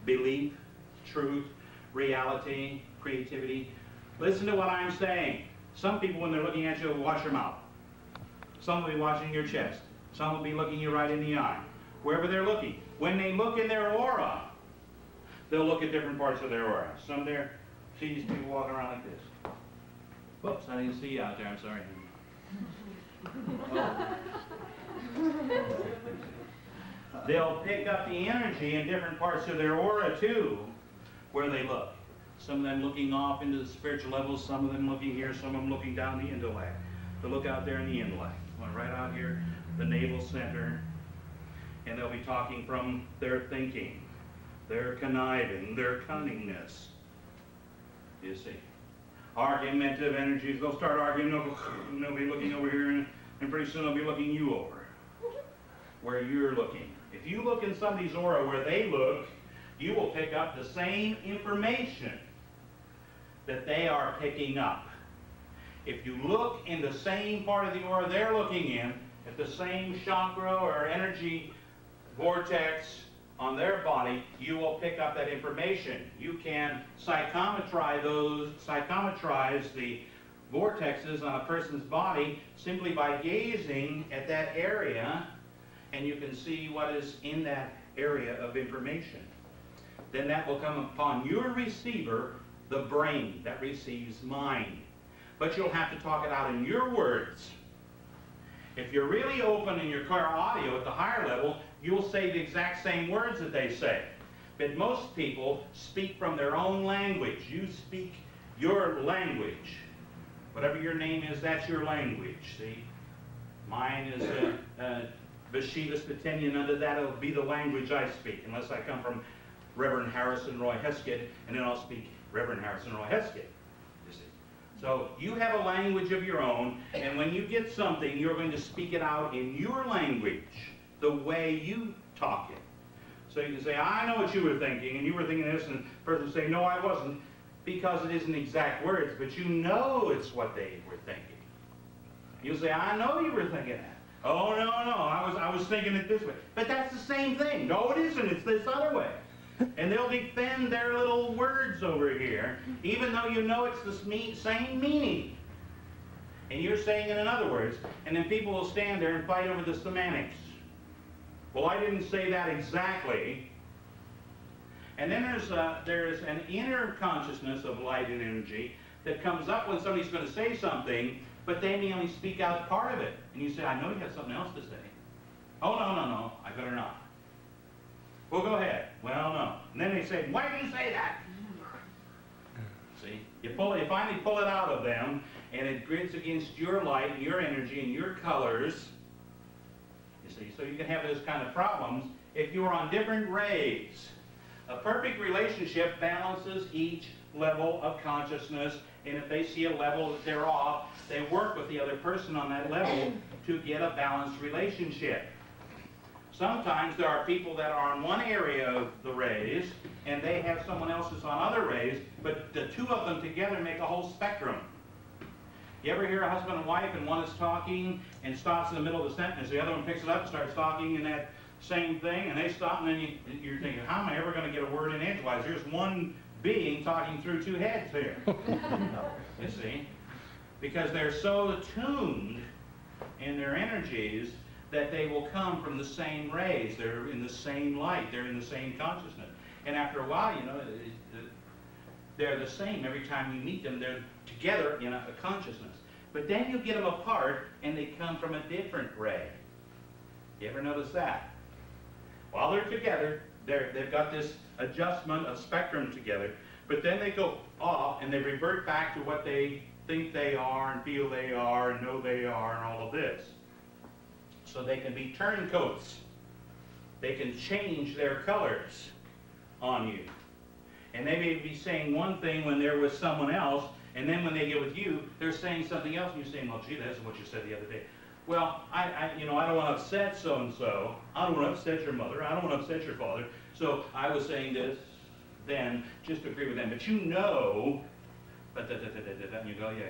belief, truth, reality, creativity. Listen to what I'm saying. Some people, when they're looking at you, will watch your mouth. Some will be watching your chest. Some will be looking you right in the eye. Wherever they're looking. When they look in their aura, they'll look at different parts of their aura. Some there, see these people walking around like this. Whoops, I didn't see you out there, I'm sorry. Oh. They'll pick up the energy in different parts of their aura too, where they look. Some of them looking off into the spiritual levels, some of them looking here, some of them looking down the intellect. They'll look out there in the intellect. Right out here, the navel center, and they'll be talking from their thinking, their conniving, their cunningness. You see. Argumentative energies, they'll start arguing, they'll be looking over here, and pretty soon they'll be looking you over, where you're looking. If you look in somebody's aura where they look, you will pick up the same information that they are picking up. If you look in the same part of the aura they're looking in, at the same chakra or energy vortex on their body, you will pick up that information. You can psychometrize the vortexes on a person's body simply by gazing at that area, and you can see what is in that area of information. Then that will come upon your receiver, the brain that receives mind. But you'll have to talk it out in your words. If you're really open in your car audio at the higher level, you'll say the exact same words that they say. But most people speak from their own language. You speak your language. Whatever your name is, that's your language, see? Mine is Vashivas Patinian. Under that, it'll be the language I speak, unless I come from Reverend Harrison Roy Heskett, and then I'll speak Reverend Harrison Roy Heskett. So you have a language of your own, and when you get something, you're going to speak it out in your language, the way you talk it. So you can say, I know what you were thinking, and you were thinking this, and the person will say, no, I wasn't, because it isn't exact words, but you know it's what they were thinking. You'll say, I know you were thinking that. Oh, no, I was thinking it this way. But that's the same thing. No, it isn't. It's this other way. And they'll defend their little words over here, even though you know it's the same meaning. And you're saying it in other words, and then people will stand there and fight over the semantics. Well, I didn't say that exactly. And then there's an inner consciousness of light and energy that comes up when somebody's going to say something, but they may only speak out part of it. And you say, I know you have something else to say. Oh, no, I better not. Well, go ahead. Well, no. And then they say, why did you say that? See? You finally pull it out of them, and it grits against your light, and your energy, and your colors. You see? So you can have those kind of problems if you are on different rays. A perfect relationship balances each level of consciousness, and if they see a level that they're off, they work with the other person on that level to get a balanced relationship. Sometimes there are people that are on one area of the rays, and they have someone else that's on other rays, but the two of them together make a whole spectrum. You ever hear a husband and wife, and one is talking and stops in the middle of the sentence, the other one picks it up and starts talking in that same thing, and they stop, and then you're thinking, how am I ever going to get a word in edgewise? There's one being talking through two heads here. You see? Because they're so attuned in their energies that they will come from the same rays. They're in the same light. They're in the same consciousness. And after a while, you know, they're the same. Every time you meet them, they're together in a consciousness. But then you get them apart and they come from a different ray. You ever notice that? While they're together, they've got this adjustment of spectrum together, but then they go off and they revert back to what they think they are and feel they are and know they are and all of this. So they can be turncoats. They can change their colors on you. And they may be saying one thing when they're with someone else, and then when they get with you, they're saying something else, and you're saying, well, gee, that isn't what you said the other day. Well, I don't want to upset so-and-so. I don't want to upset your mother. I don't want to upset your father. So I was saying this, then, just to agree with them. But you know, and you go, yeah.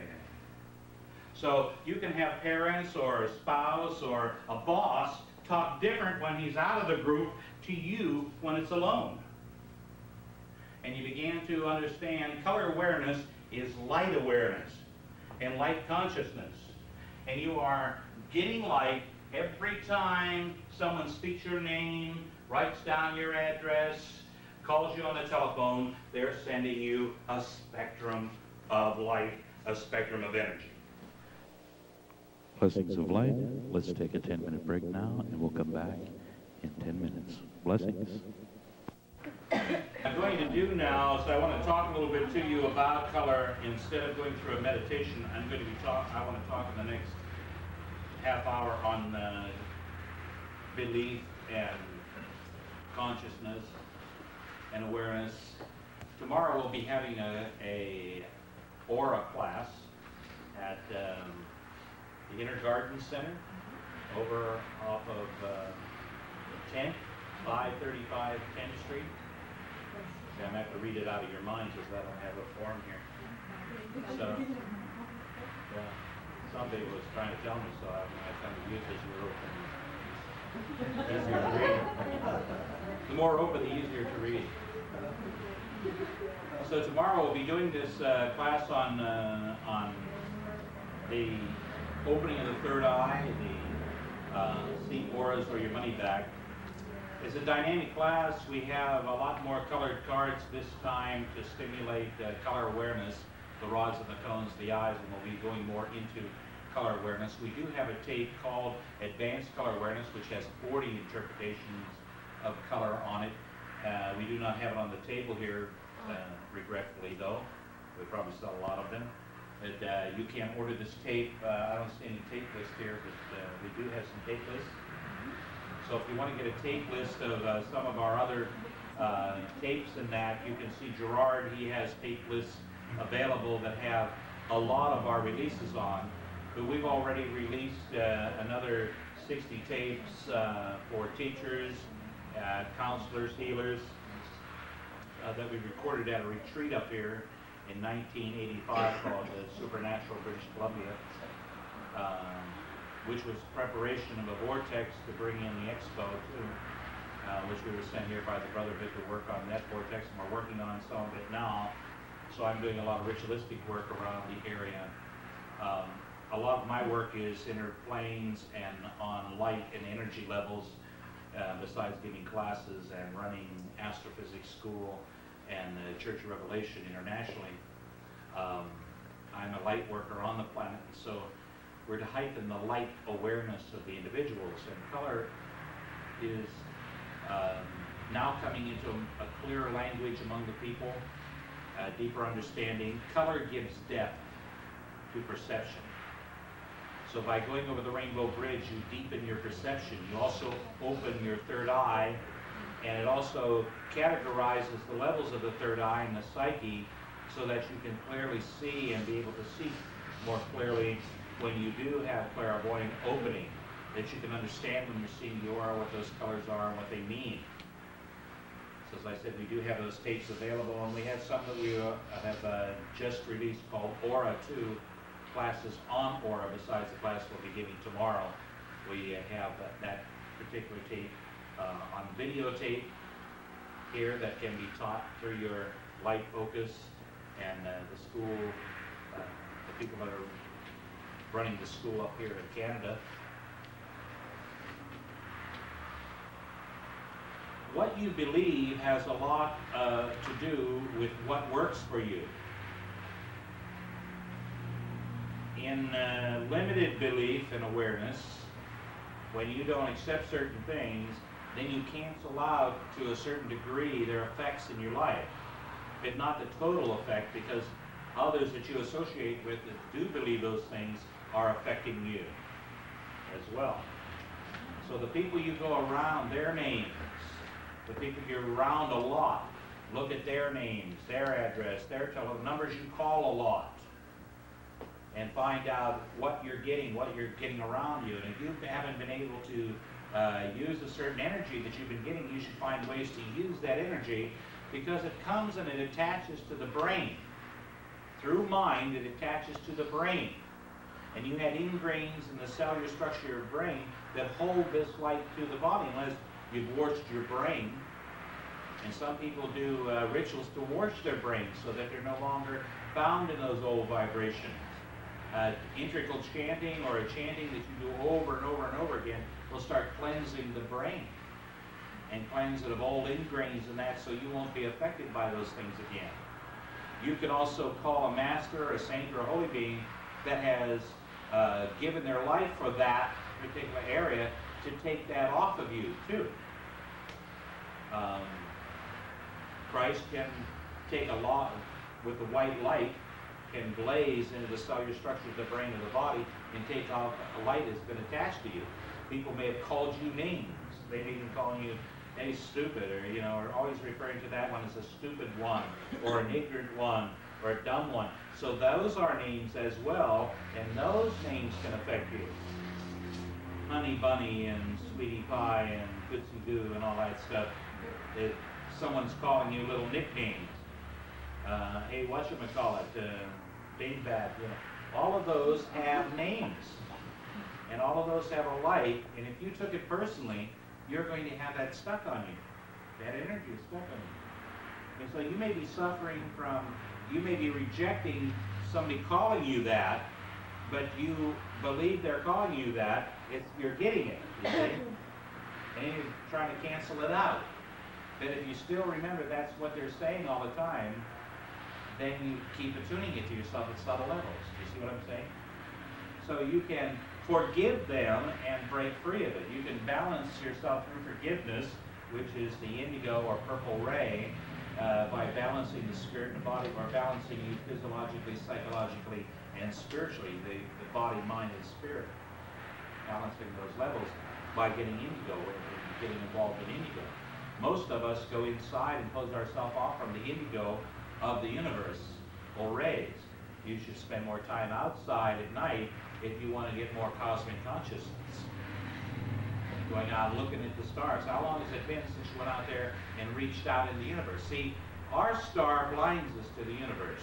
So you can have parents or a spouse or a boss talk different when he's out of the group to you when it's alone. And you began to understand color awareness is light awareness and light consciousness. And you are getting light every time someone speaks your name, writes down your address, calls you on the telephone. They're sending you a spectrum of light, a spectrum of energy. Blessings of light. Let's take a 10-minute break now, and we'll come back in 10 minutes. Blessings. I'm going to do now, so I want to talk a little bit to you about color. Instead of going through a meditation, I want to talk in the next half hour on belief and consciousness and awareness. Tomorrow we'll be having a aura class at the Inner Garden Center over off of Tint, 535 10th Street. Yeah, I'm going to have to read it out of your mind because I don't have a form here. So, yeah, somebody was trying to tell me, so I kind of used this real open. Easier to read. The more open, the easier to read. So tomorrow we'll be doing this class on the opening of the third eye, the see auras or your money back. It's a dynamic class. We have a lot more colored cards this time to stimulate color awareness, the rods and the cones, the eyes, and we'll be going more into color awareness. We do have a tape called Advanced Color Awareness, which has 40 interpretations of color on it. We do not have it on the table here, regretfully though. We probably sell a lot of them. But you can order this tape. I don't see any tape list here, but we do have some tape lists. So if you want to get a tape list of some of our other tapes and that, you can see Gerard, he has tape lists available that have a lot of our releases on. But we've already released another 60 tapes for teachers, counselors, healers, that we recorded at a retreat up here in 1985 called the Supernatural British Columbia, which was preparation of a vortex to bring in the expo too, which we were sent here by the Brotherhood to work on that vortex, and we're working on some of it now. So I'm doing a lot of ritualistic work around the area. A lot of my work is inner planes and on light and energy levels, besides giving classes and running astrophysics school and the Church of Revelation internationally. I'm a light worker on the planet, and so we're to heighten the light awareness of the individuals, and color is now coming into a clearer language among the people, deeper understanding. Color gives depth to perception. So by going over the Rainbow Bridge, you deepen your perception. You also open your third eye, and it also categorizes the levels of the third eye and the psyche so that you can clearly see and be able to see more clearly when you do have clairvoyant opening, that you can understand when you're seeing the aura, what those colors are and what they mean. So as I said, we do have those tapes available, and we have some that we have just released called Aura 2, classes on aura besides the class we'll be giving tomorrow. We have that particular tape on videotape here that can be taught through your light focus, and the school, the people that are running the school up here in Canada. What you believe has a lot to do with what works for you. in limited belief and awareness, when you don't accept certain things, then you cancel out to a certain degree their effects in your life, but not the total effect, because others that you associate with that do believe those things are affecting you as well. So the people you go around, their names, the people you're around a lot, look at their names, their address, their telephone numbers you call a lot, and find out what you're getting around you. And if you haven't been able to use a certain energy that you've been getting, you should find ways to use that energy, because it comes and it attaches to the brain. Through mind, it attaches to the brain. And you had ingrains in the cellular structure of your brain that hold this light to the body, unless you've washed your brain. And some people do rituals to wash their brains so that they're no longer bound in those old vibrations. Integral chanting, or a chanting that you do over and over and over again, will start cleansing the brain and cleanse it of old ingrains and that, so you won't be affected by those things again. You can also call a master, or a saint, or a holy being that has given their life for that particular area to take that off of you too. Christ can take a lot with the white light, can blaze into the cellular structure of the brain of the body and take off a light that's been attached to you. People may have called you names. They may be calling you, hey, stupid, or, you know, or always referring to that one as a stupid one, or an ignorant one, or a dumb one. So those are names as well, and those names can affect you. Honey Bunny and Sweetie Pie and Tootsie Goo and all that stuff. If someone's calling you little nicknames, hey, whatchamacallit, Dingbat, you know, all of those have names, and all of those have a light, and if you took it personally, you're going to have that stuck on you. That energy is stuck on you. And so you may be suffering from, you may be rejecting somebody calling you that, but you believe they're calling you that, you're getting it, you see? And you're trying to cancel it out. But if you still remember that's what they're saying all the time, then you keep attuning it to yourself at subtle levels. Do you see what I'm saying? So you can forgive them and break free of it. You can balance yourself through forgiveness, which is the indigo or purple ray, by balancing the spirit and the body, or balancing you physiologically, psychologically, and spiritually, the body, mind, and spirit. Balancing those levels by getting indigo, or getting involved in indigo. Most of us go inside and close ourselves off from the indigo of the universe, or rays. You should spend more time outside at night if you want to get more cosmic consciousness. Going out looking at the stars. How long has it been since you went out there and reached out in the universe? See, our star blinds us to the universe.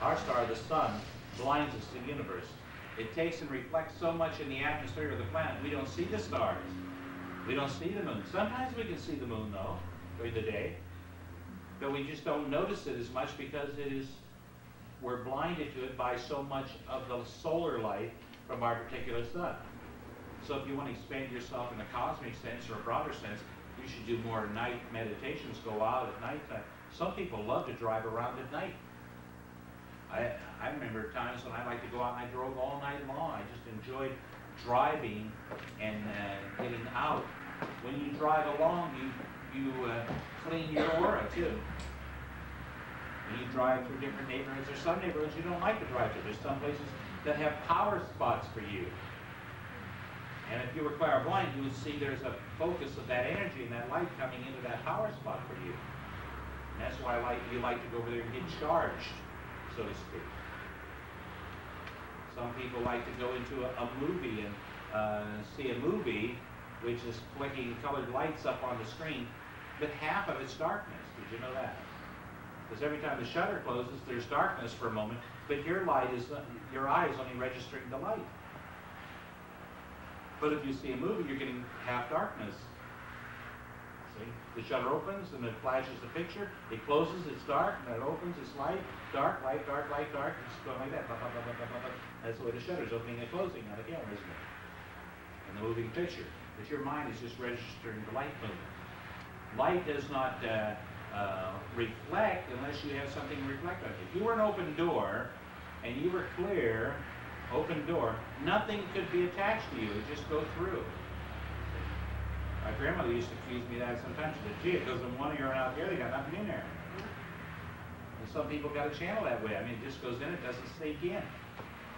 Our star, the sun, blinds us to the universe. It takes and reflects so much in the atmosphere of the planet, we don't see the stars. We don't see the moon. Sometimes we can see the moon, though, during the day. But we just don't notice it as much because we're blinded to it by so much of the solar light from our particular sun. So if you want to expand yourself in a cosmic sense or a broader sense, you should do more night meditations, go out at night time. Some people love to drive around at night. I remember times when I like to go out and I drove all night long. I just enjoyed driving and getting out. When you drive along, you clean your aura too. When you drive through different neighborhoods, there's some neighborhoods you don't like to drive to. There's some places that have power spots for you. And if you were clairvoyant, you would see there's a focus of that energy and that light coming into that power spot for you. And that's why you like to go over there and get charged, so to speak. Some people like to go into a movie and see a movie which is flicking colored lights up on the screen, but half of it's darkness. Did you know that? Because every time the shutter closes, there's darkness for a moment, but your eye is only registering the light. But if you see a movie, you're getting half darkness. See? The shutter opens and it flashes the picture. It closes, it's dark, and it opens, it's light, dark, light, dark, light, dark. It's going like that. That's the way the shutter's opening and closing on the camera, isn't it? In the moving picture. But your mind is just registering the light movement. Light does not reflect unless you have something to reflect on. If you were an open door and you were clear open door, nothing could be attached to you. It just go through. My grandmother used to accuse me of that sometimes. She said, gee, it goes in one ear and out the other. They got nothing in there. And some people got a channel that way. I mean, it just goes in. It doesn't sink in. It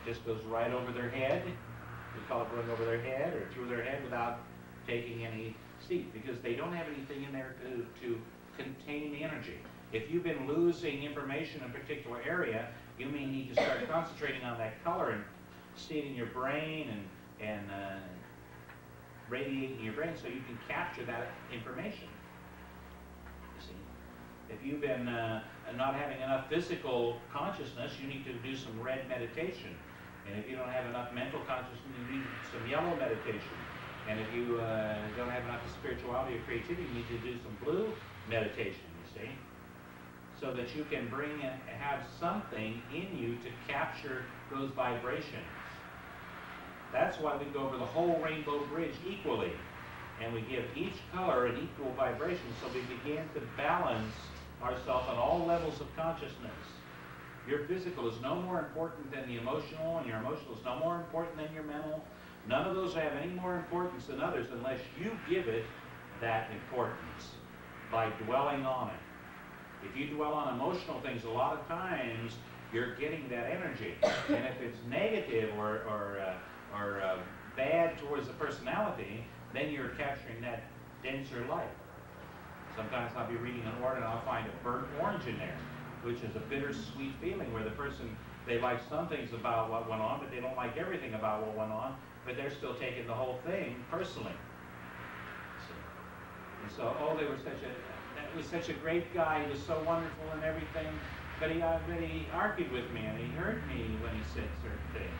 just goes right over their head. We call it going over their head or through their head without taking any seat, because they don't have anything in there to contain the energy. If you've been losing information in a particular area, you may need to start concentrating on that color and stay in your brain and radiating your brain so you can capture that information. You see, if you've been not having enough physical consciousness, you need to do some red meditation. And if you don't have enough mental consciousness, you need some yellow meditation. And if you don't have enough spirituality or creativity, you need to do some blue meditation, you see, so that you can have something in you to capture those vibrations. That's why we go over the whole rainbow bridge equally, and we give each color an equal vibration, so we begin to balance ourselves on all levels of consciousness. Your physical is no more important than the emotional, and your emotional is no more important than your mental. None of those have any more importance than others unless you give it that importance by dwelling on it. If you dwell on emotional things, a lot of times you're getting that energy. And if it's negative or bad towards the personality, then you're capturing that denser light. Sometimes I'll be reading an aura and I'll find a burnt orange in there, which is a bittersweet feeling where the person, they like some things about what went on, but they don't like everything about what went on, but they're still taking the whole thing personally. And so, oh, that was such a great guy, he was so wonderful and everything, but he argued with me and he hurt me when he said certain things.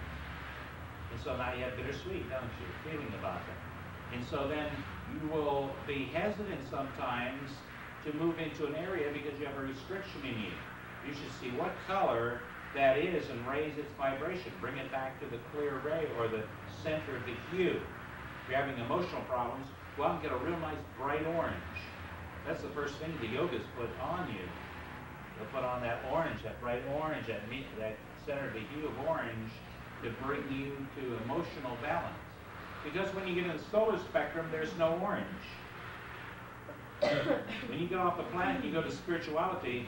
And so now you have bittersweet, don't you, feeling about that. And so then you will be hesitant sometimes to move into an area because you have a restriction in you. You should see what color that is and raise its vibration. Bring it back to the clear ray or the center of the hue. If you're having emotional problems, go out and get a real nice bright orange. That's the first thing the yogas put on you. They'll put on that orange, that bright orange, that center of the hue of orange to bring you to emotional balance. Because when you get in the solar spectrum, there's no orange. When you get off the planet, you go to spirituality,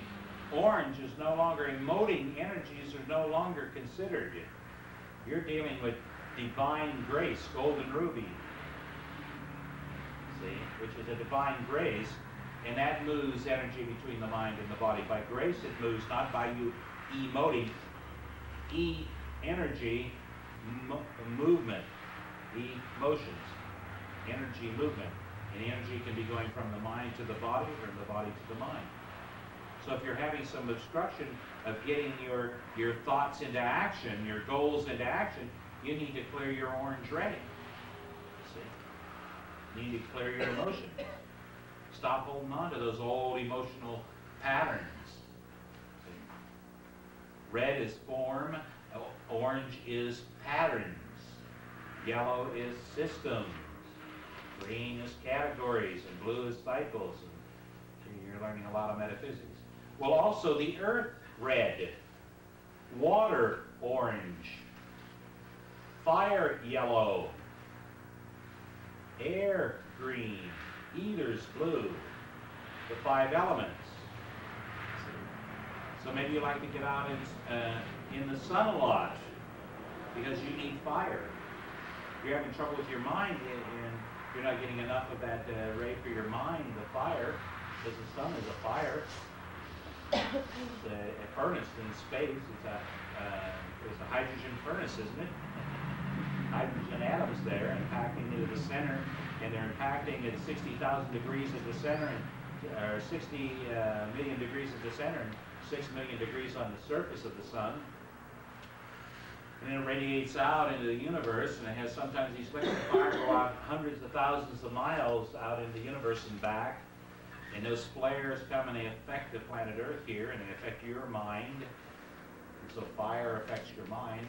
orange is no longer, emoting energies are no longer considered. You're dealing with divine grace, golden ruby, see, which is a divine grace, and that moves energy between the mind and the body. By grace it moves, not by you emoting. Energy, movement, emotions, energy, movement. And energy can be going from the mind to the body or from the body to the mind. So if you're having some obstruction of getting your thoughts into action, your goals into action, you need to clear your orange ray. See? You need to clear your emotions. Stop holding on to those old emotional patterns. See? Red is form, orange is patterns, yellow is systems, green is categories, and blue is cycles. And you're learning a lot of metaphysics. Well, also the earth red, water orange, fire yellow, air green, ether's blue, the 5 elements. So maybe you like to get out in the sun a lot because you need fire. You're having trouble with your mind and you're not getting enough of that ray for your mind, the fire, because the sun is a fire. It's a furnace in space. It's a hydrogen furnace, isn't it? Hydrogen atoms there impacting into the center, and they're impacting at 60,000 degrees at the center, or 60 million degrees at the center, and 6 million degrees on the surface of the sun. And then it radiates out into the universe, and it has sometimes these flames of fire go out hundreds of thousands of miles out into the universe and back. And those flares come and they affect the planet Earth here, and they affect your mind. And so fire affects your mind.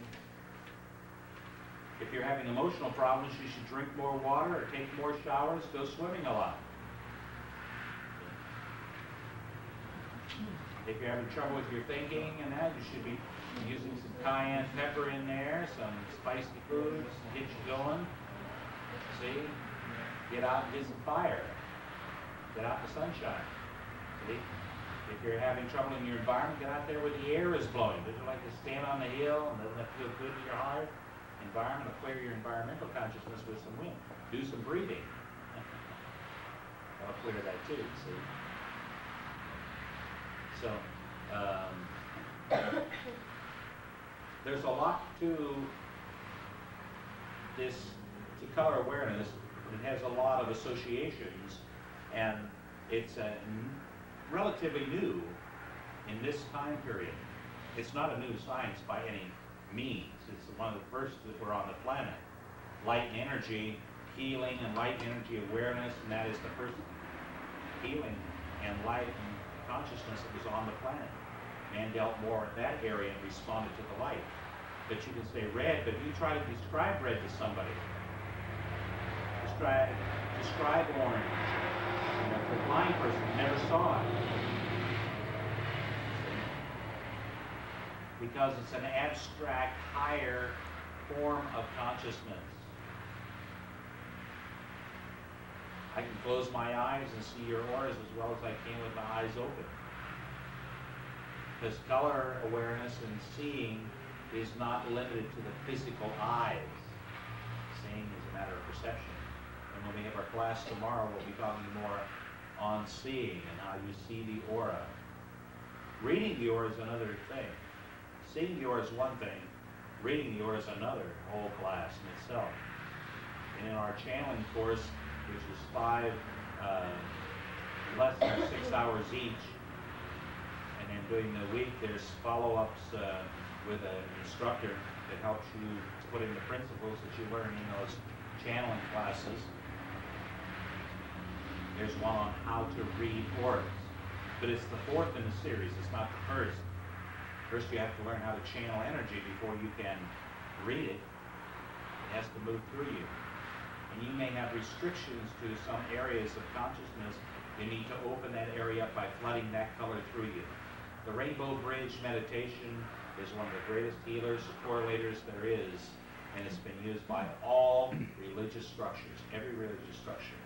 If you're having emotional problems, you should drink more water or take more showers, go swimming a lot. If you're having trouble with your thinking and that, you should be using some cayenne pepper in there, some spicy foods to get you going. See? Get out and get some fire. Get out in the sunshine. See? If you're having trouble in your environment, get out there where the air is blowing. Would you like to stand on the hill and doesn't that feel good to your heart? Environment will clear your environmental consciousness with some wind. Do some breathing. That'll clear that too, see? So, there's a lot to this, to color awareness. It has a lot of associations, and it's relatively new in this time period. It's not a new science by any means. It's one of the first that were on the planet. Light and energy, healing and light energy awareness, and that is the first healing and light and consciousness that was on the planet. Man dealt more in that area and responded to the light. But you can say red, but you try to describe red to somebody. Describe orange. You know, for a blind person who never saw it. Because it's an abstract, higher form of consciousness. I can close my eyes and see your auras as well as I can with my eyes open. Because color awareness and seeing is not limited to the physical eyes. Seeing is a matter of perception. And when we have our class tomorrow, we'll be talking more on seeing and how you see the aura. Reading the aura is another thing. Seeing the aura is one thing. Reading the aura is another whole class in itself. And in our channeling course, which is less than 6 hours each, and then during the week there's follow-ups with an instructor that helps you to put in the principles that you learn in those channeling classes. There's one on how to read auras, but it's the fourth in the series, it's not the first. First you have to learn how to channel energy before you can read it. It has to move through you. And you may have restrictions to some areas of consciousness. You need to open that area up by flooding that color through you. The Rainbow Bridge meditation is one of the greatest healers, correlators there is, and it's been used by all religious structures, every religious structure.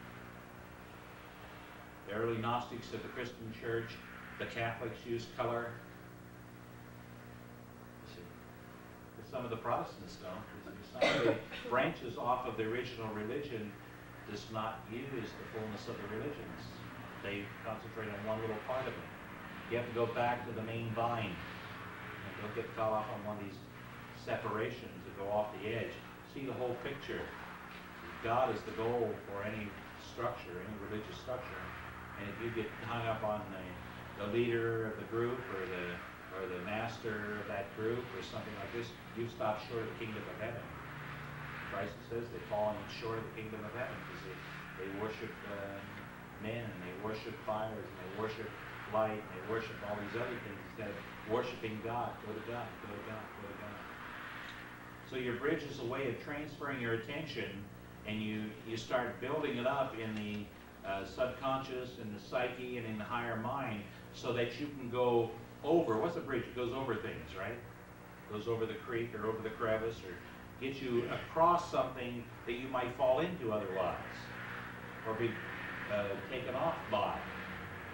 The early Gnostics of the Christian Church, the Catholics used color. Some of the Protestants don't. Some of the branches off of the original religion does not use the fullness of the religions. They concentrate on one little part of it. You have to go back to the main vine. And don't get caught off on one of these separations that go off the edge. See the whole picture. God is the goal for any structure, any religious structure. And if you get hung up on the leader of the group or the master of that group or something like this, you stop short of the kingdom of heaven. Christ says they've fallen short of the kingdom of heaven because they worship men and they worship fires and they worship light and they worship all these other things instead of worshiping God. Go to God, go to God, go to God. So your bridge is a way of transferring your attention, and you start building it up in the subconscious, in the psyche, and in the higher mind so that you can go over. What's a bridge? It goes over things, right? It goes over the creek or over the crevice or gets you across something that you might fall into otherwise or be taken off by.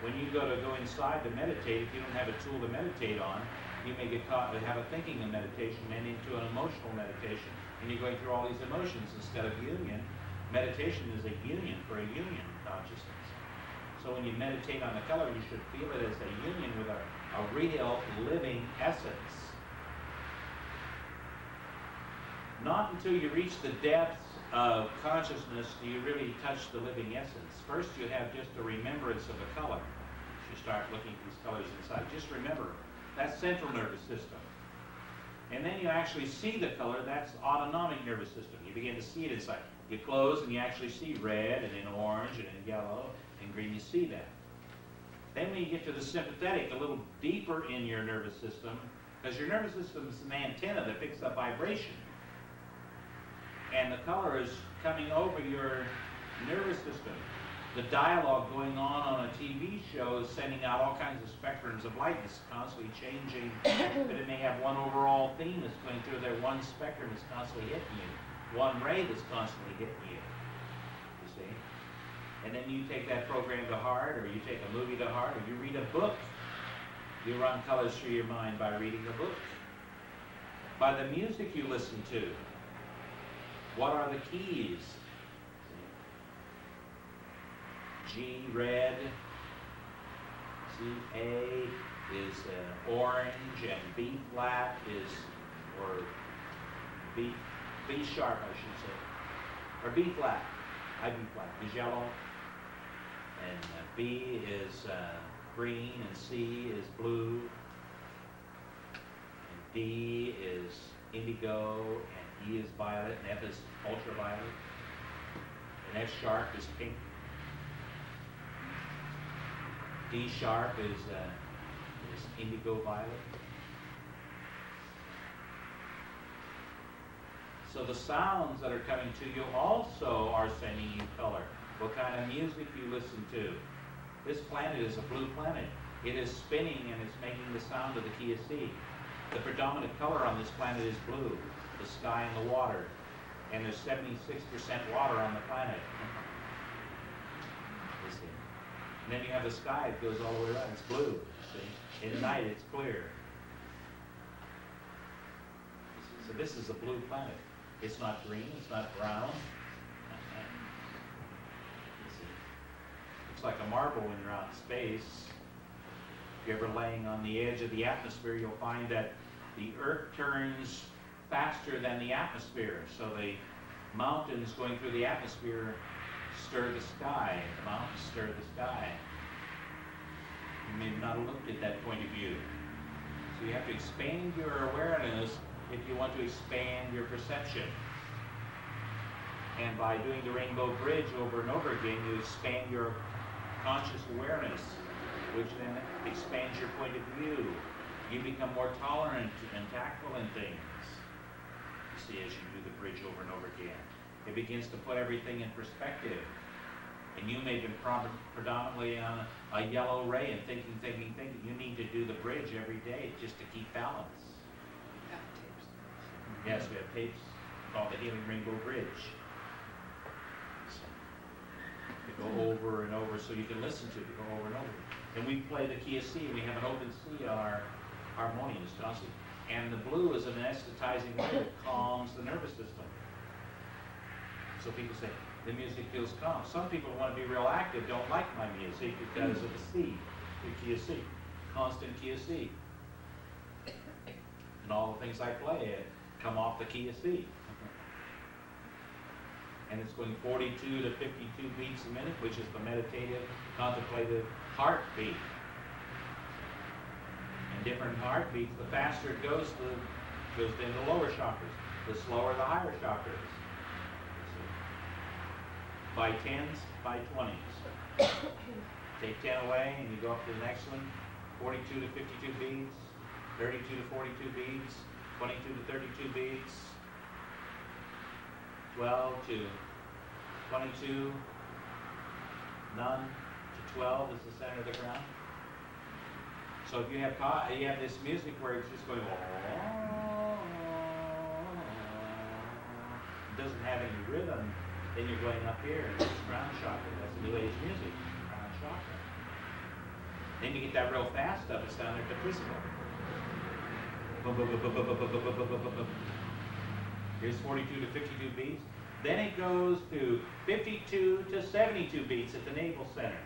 When you go inside to meditate, if you don't have a tool to meditate on, you may get caught to have a thinking of meditation and into an emotional meditation. And you're going through all these emotions instead of union. Meditation is a union for a union consciousness. So when you meditate on the color, you should feel it as a union with a real living essence. Not until you reach the depths of consciousness do you really touch the living essence. First you have just a remembrance of the color. You start looking at these colors inside. Just remember, that's central nervous system. And then you actually see the color, that's autonomic nervous system. You begin to see it inside. You close and you actually see red and then orange and then yellow and green, you see that. Then when you get to the sympathetic, a little deeper in your nervous system, because your nervous system is an antenna that picks up vibration. And the color is coming over your nervous system. The dialogue going on a TV show is sending out all kinds of spectrums of light. It's constantly changing, but it may have one overall theme that's going through there, one spectrum that's constantly hitting you, one ray that's constantly hitting you, you see? And then you take that program to heart, or you take a movie to heart, or you read a book. You run colors through your mind by reading a book, by the music you listen to. What are the keys? G, red. C, A is orange, and B flat is, or B sharp, I should say, or B flat. B flat is yellow, and B is green, and C is blue, and D is indigo, and E is violet, and F is ultraviolet, and F sharp is pink. D sharp is indigo violet. So the sounds that are coming to you also are sending you color. What kind of music you listen to. This planet is a blue planet. It is spinning and it's making the sound of the key of C. The predominant color on this planet is blue, the sky and the water. And there's 76% water on the planet. And then you have the sky, it goes all the way around, it's blue. See? In the night, it's clear. So this is a blue planet. It's not green, it's not brown. It's like a marble when you're out in space. If you're ever laying on the edge of the atmosphere, you'll find that the Earth turns faster than the atmosphere. So the mountains going through the atmosphere stir the sky. The mountains stir the sky. You may not have looked at that point of view. So you have to expand your awareness if you want to expand your perception. And by doing the rainbow bridge over and over again, you expand your conscious awareness, which then expands your point of view. You become more tolerant and tactful in things. You see, as you do the bridge over and over again. It begins to put everything in perspective. And you may have been predominantly on a yellow ray and thinking. You need to do the bridge every day just to keep balance. Yes, we have tapes called the Healing Rainbow Bridge. To go over and over so you can listen to it, to go over and over. And we play the key of C, and we have an open C on our harmoniums constantly. And the blue is an anesthetizing ray that calms the nervous system. So people say, the music feels calm. Some people who want to be real active don't like my music because of the C, the key of C, constant key of C. And all the things I play come off the key of C. And it's going 42 to 52 beats a minute, which is the meditative, contemplative heartbeat. And different heartbeats, the faster it goes into the lower chakras, the slower the higher chakras. By 10s, by 20s. Take 10 away and you go up to the next one. 42 to 52 beats, 32 to 42 beats, 22 to 32 beats, 12 to 22, none to 12 is the center of the ground. So if you have this music where it's just going, it doesn't have any rhythm, then you're going up here and it's crown chakra. That's New Age music, crown chakra. Then you get that real fast stuff, it's down there at the physical. Here's 42 to 52 beats. Then it goes to 52 to 72 beats at the navel center.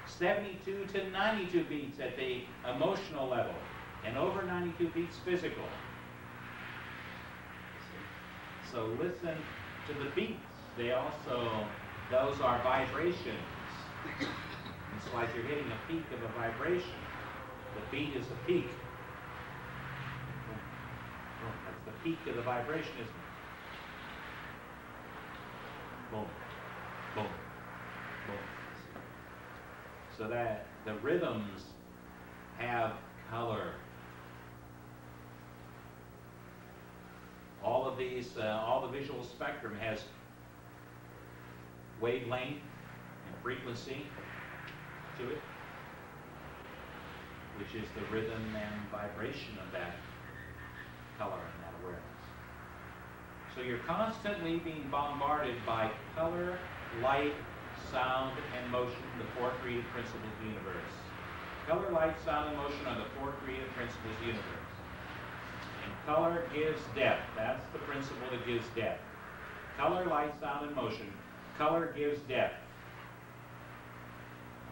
72 to 92 beats at the emotional level. And over 92 beats physical. So listen to the beats. Those are vibrations. It's like you're hitting a peak of a vibration. The beat is the peak. That's the peak of the vibration, isn't it? Boom, boom, boom. So that the rhythms have color. All of these, all the visual spectrum has wavelength and frequency. to it, which is the rhythm and vibration of that color and that awareness. So you're constantly being bombarded by color, light, sound, and motion, the four creative principles of the universe. Color, light, sound, and motion are the four creative principles of the universe. And color gives depth. That's the principle that gives depth. Color, light, sound, and motion. Color gives depth.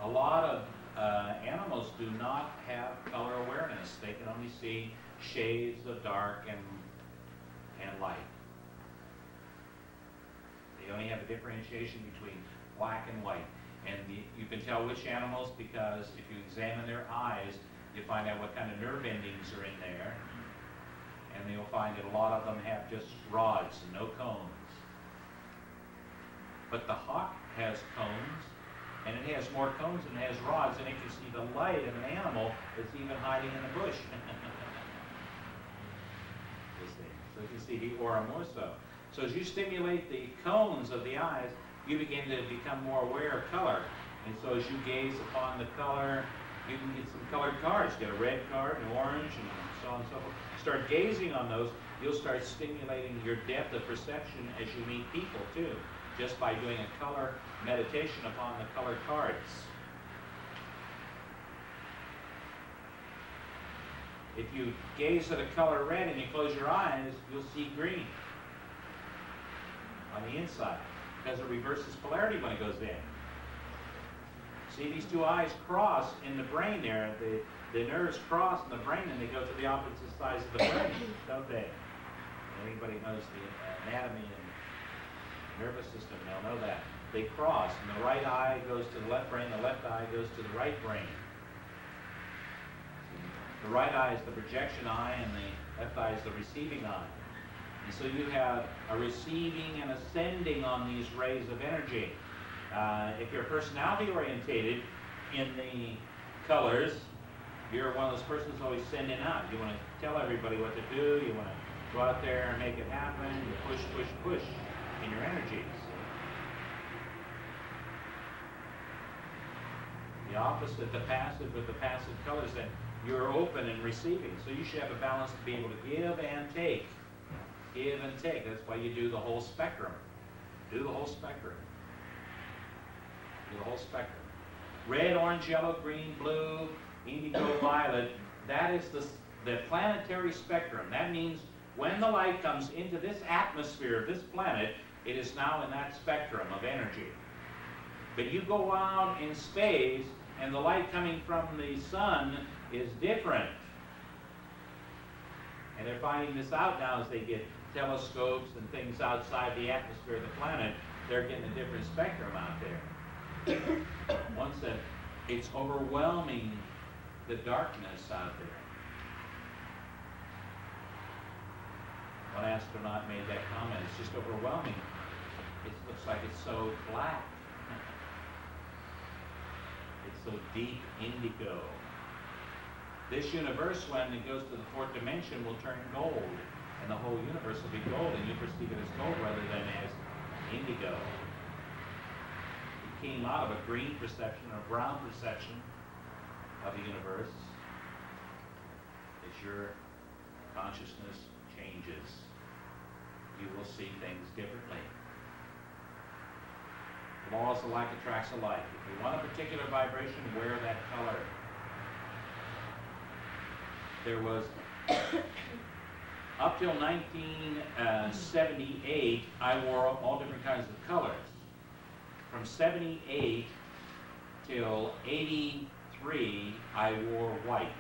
A lot of animals do not have color awareness. They can only see shades of dark and light. They only have a differentiation between black and white. And you can tell which animals because if you examine their eyes, you find out what kind of nerve endings are in there. And you'll find that a lot of them have just rods and no cones. But the hawk has cones, and it has more cones than it has rods, and it can see the light of an animal that's even hiding in the bush. So you can see the aura more so. So as you stimulate the cones of the eyes, you begin to become more aware of color. And so as you gaze upon the color, you can get some colored cards. Get a red card, an orange, and so on and so forth. Start gazing on those. You'll start stimulating your depth of perception as you meet people too, just by doing a color meditation upon the colored cards. If you gaze at a color red and you close your eyes, you'll see green on the inside, because it reverses polarity when it goes in. See, these two eyes cross in the brain there. The nerves cross in the brain and they go to the opposite sides of the brain, don't they? Anybody knows the anatomy and nervous system, they'll know that. They cross, and the right eye goes to the left brain, the left eye goes to the right brain. The right eye is the projection eye, and the left eye is the receiving eye. And so you have a receiving and ascending on these rays of energy. If you're personality orientated in the colors, you're one of those persons always sending out. You want to tell everybody what to do. You want to go out there and make it happen. You push, push, push in your energies. The opposite, the passive, with the passive colors, then you're open and receiving. So you should have a balance to be able to give and take. Give and take. That's why you do the whole spectrum. Do the whole spectrum. Do the whole spectrum. Red, orange, yellow, green, blue, indigo, violet. That is the planetary spectrum. That means when the light comes into this atmosphere of this planet, it is now in that spectrum of energy. But you go out in space, and the light coming from the sun is different. And they're finding this out now as they get telescopes and things outside the atmosphere of the planet. They're getting a different spectrum out there. One said, it's overwhelming the darkness out there. One astronaut made that comment, it's just overwhelming. It looks like it's so black. It's so deep indigo. This universe, when it goes to the fourth dimension, will turn gold. And the whole universe will be gold, and you perceive it as gold rather than as indigo. It came out of a green perception or a brown perception of the universe. As your consciousness changes, you will see things differently. The laws of like attracts alike. If you want a particular vibration, wear that color. There was, up till 1978, I wore all different kinds of colors. From 78 till 83, I wore white.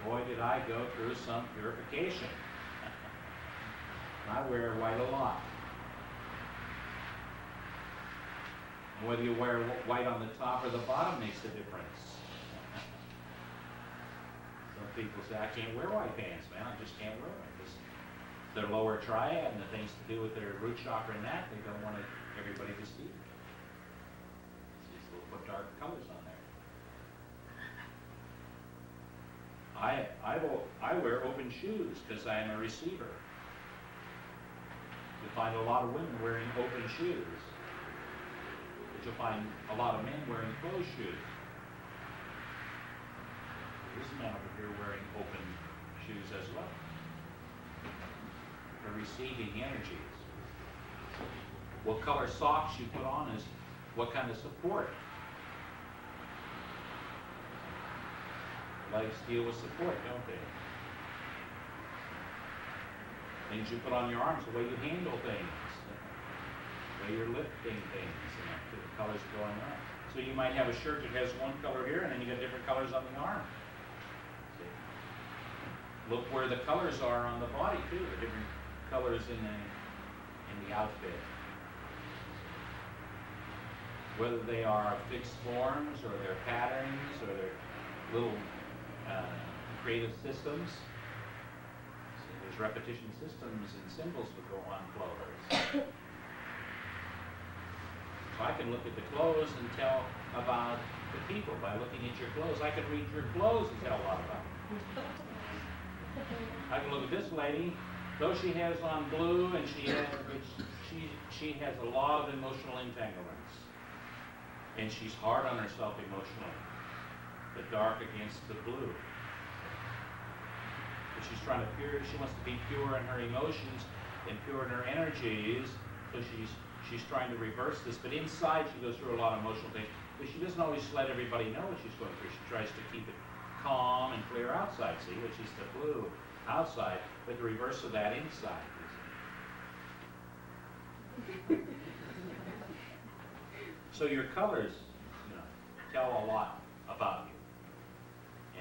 Boy, did I go through some purification. I wear white a lot. And whether you wear white on the top or the bottom makes a difference. Some people say, I can't wear white pants, man. I just can't wear them. Because their lower triad and the things to do with their root chakra and that, they don't want everybody to see. So we'll put dark colors on there. I wear open shoes because I am a receiver. You find a lot of women wearing open shoes. But you'll find a lot of men wearing closed shoes. This man over here wearing open shoes as well. They're receiving energies. What color socks you put on is what kind of support. Legs deal with support, don't they? Things you put on your arms, the way you handle things, the way you're lifting things, the colors going on. So you might have a shirt that has one color here, and then you got different colors on the arm. See? Look where the colors are on the body too. The different colors in the outfit. Whether they are fixed forms, or they're patterns, or they're little creative systems. So there's repetition systems and symbols that go on clothes. So I can look at the clothes and tell about the people by looking at your clothes. I can read your clothes and tell a lot about them. I can look at this lady, though she has on blue and she has a lot of emotional entanglements. And she's hard on herself emotionally. The dark against the blue. But she's trying to she wants to be pure in her emotions and pure in her energies, so she's trying to reverse this. But inside she goes through a lot of emotional things. But she doesn't always let everybody know what she's going through. She tries to keep it calm and clear outside, see, which is the blue outside, but the reverse of that inside. So your colors, tell a lot about you.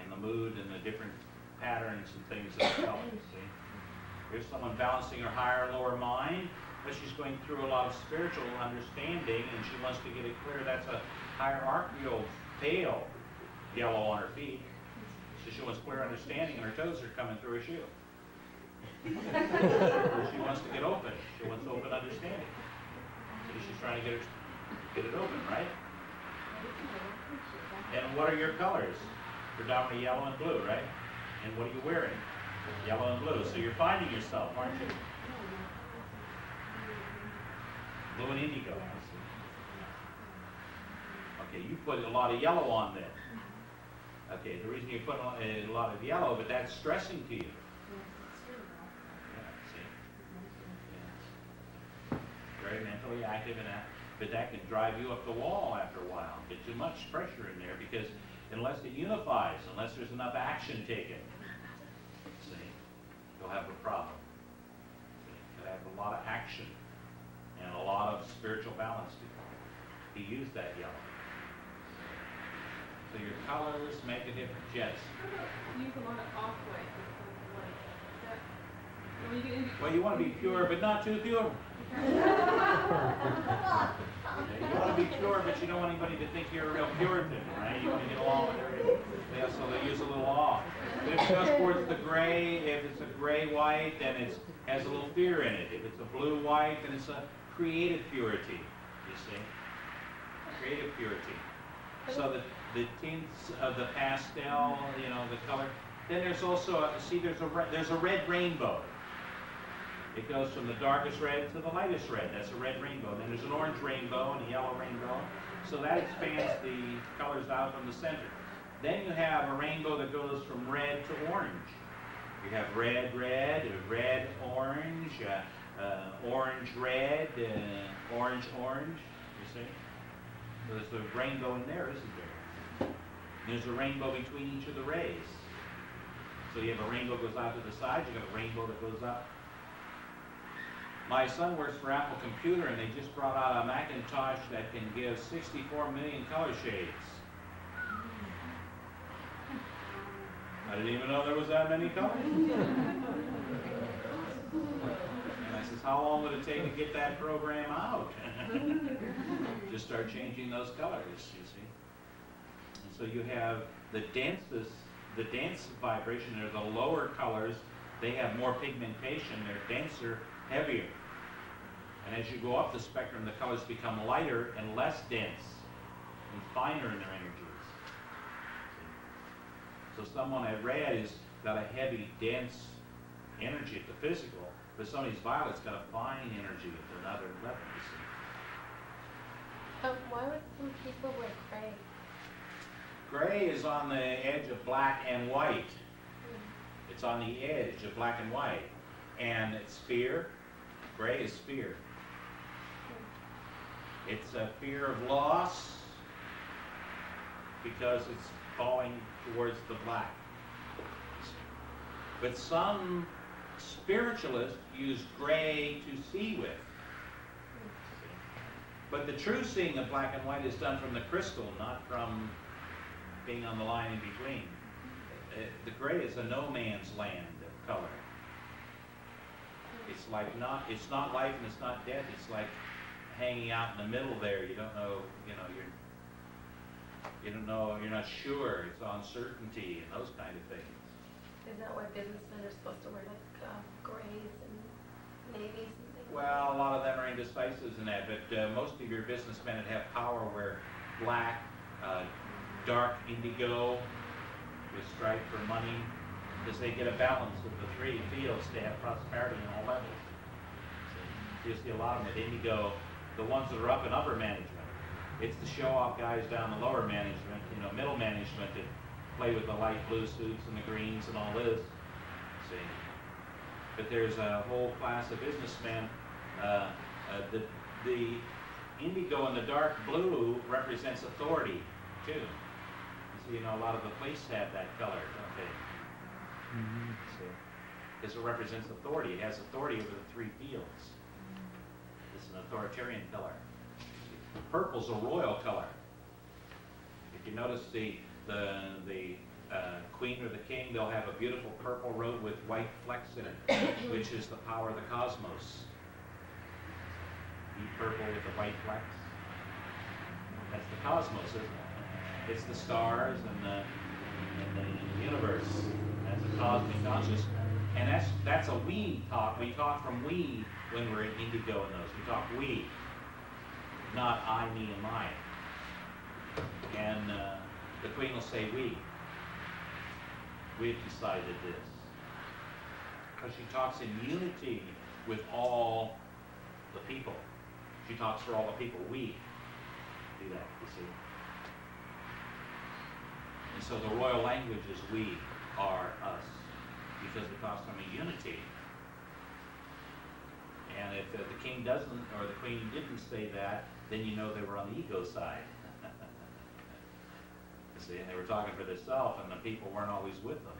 And the mood and the different patterns and things of the colors, see? Here's someone balancing her higher and lower mind, but she's going through a lot of spiritual understanding, and she wants to get it clear. That's a hierarchical pale yellow on her feet. So she wants clear understanding, and her toes are coming through her shoe. She wants to get open. She wants open understanding. So she's trying to get it open, right? And what are your colors? Predominantly yellow and blue, right? And what are you wearing? Yellow and blue. So you're finding yourself, aren't you? Blue and indigo. Okay, you put a lot of yellow on then. Okay, the reason you put a lot of yellow, but that's stressing to you. Yeah, see? Yeah. Very mentally active and active. But that can drive you up the wall after a while. Get too much pressure in there, because unless it unifies, unless there's enough action taken, see, you'll have a problem. You'll have a lot of action and a lot of spiritual balance to use that yellow. So your colors make a difference. Yes? Use a lot of off-white. Well, you want to be pure, but not too pure. You want to be pure, but you don't want anybody to think you're a real Puritan, right? You want to get along with everybody. Yeah, so they use a little off. But if it goes towards the gray, if it's a gray-white, then it has a little fear in it. If it's a blue-white, then it's a creative purity, you see? Creative purity. So the tints of the pastel, the color. Then there's also, there's a red rainbow. It goes from the darkest red to the lightest red. That's a red rainbow. Then there's an orange rainbow and a yellow rainbow. So that expands the colors out from the center. Then you have a rainbow that goes from red to orange. You have red, red, red, orange, orange, red, orange, orange. You see? There's a rainbow in there, isn't there? There's a rainbow between each of the rays. So you have a rainbow that goes out to the side. You got a rainbow that goes up. My son works for Apple Computer, and they just brought out a Macintosh that can give 64 million color shades. I didn't even know there was that many colors. And I says, how long would it take to get that program out? Just start changing those colors, you see. And so you have the dense vibration, they're the lower colors. They have more pigmentation, they're denser, heavier. And as you go up the spectrum, the colors become lighter and less dense and finer in their energies. So someone at red has got a heavy, dense energy at the physical, but somebody's violet's got a fine energy at another level, you see. Why would some people wear gray? Gray is on the edge of black and white. It's on the edge of black and white. And it's fear. Gray is fear. It's a fear of loss because it's falling towards the black. But some spiritualists use gray to see with. But the true seeing of black and white is done from the crystal, not from being on the line in between. The gray is a no man's land of color. It's like it's not life and it's not death. It's like hanging out in the middle there. You don't know, you don't know, you're not sure. It's uncertainty and those kind of things. Is that why businessmen are supposed to wear like grays and navies and things? Well, a lot of them are indecisive in that, but most of your businessmen that have power wear black, dark indigo, with stripe for money, because they get a balance of the three fields to have prosperity on all levels. So you see a lot of them with indigo, the ones that are up in upper management. It's the show-off guys down the lower management, middle management that play with the light blue suits and the greens and all this. See, but there's a whole class of businessmen. The indigo and the dark blue represents authority too. You see, a lot of the police have that color, don't they? Mm-hmm. See, because it represents authority. It has authority over the three fields. It's an authoritarian color. Purple's a royal color. If you notice the queen or the king, they'll have a beautiful purple robe with white flecks in it, which is the power of the cosmos. Deep purple with the white flecks. That's the cosmos, isn't it? It's the stars and the universe. That's a cosmic consciousness. And that's a we talk. We talk from we when we're in indigo in those. We talk we, not I, me, and mine. And the queen will say we. We've decided this. Because she talks in unity with all the people. She talks for all the people. We do that, you see. And so the royal language is we are us, because it talks from a unity. And if the king doesn't, or the queen didn't say that, then you know they were on the ego side. You see, and they were talking for themselves, and the people weren't always with them.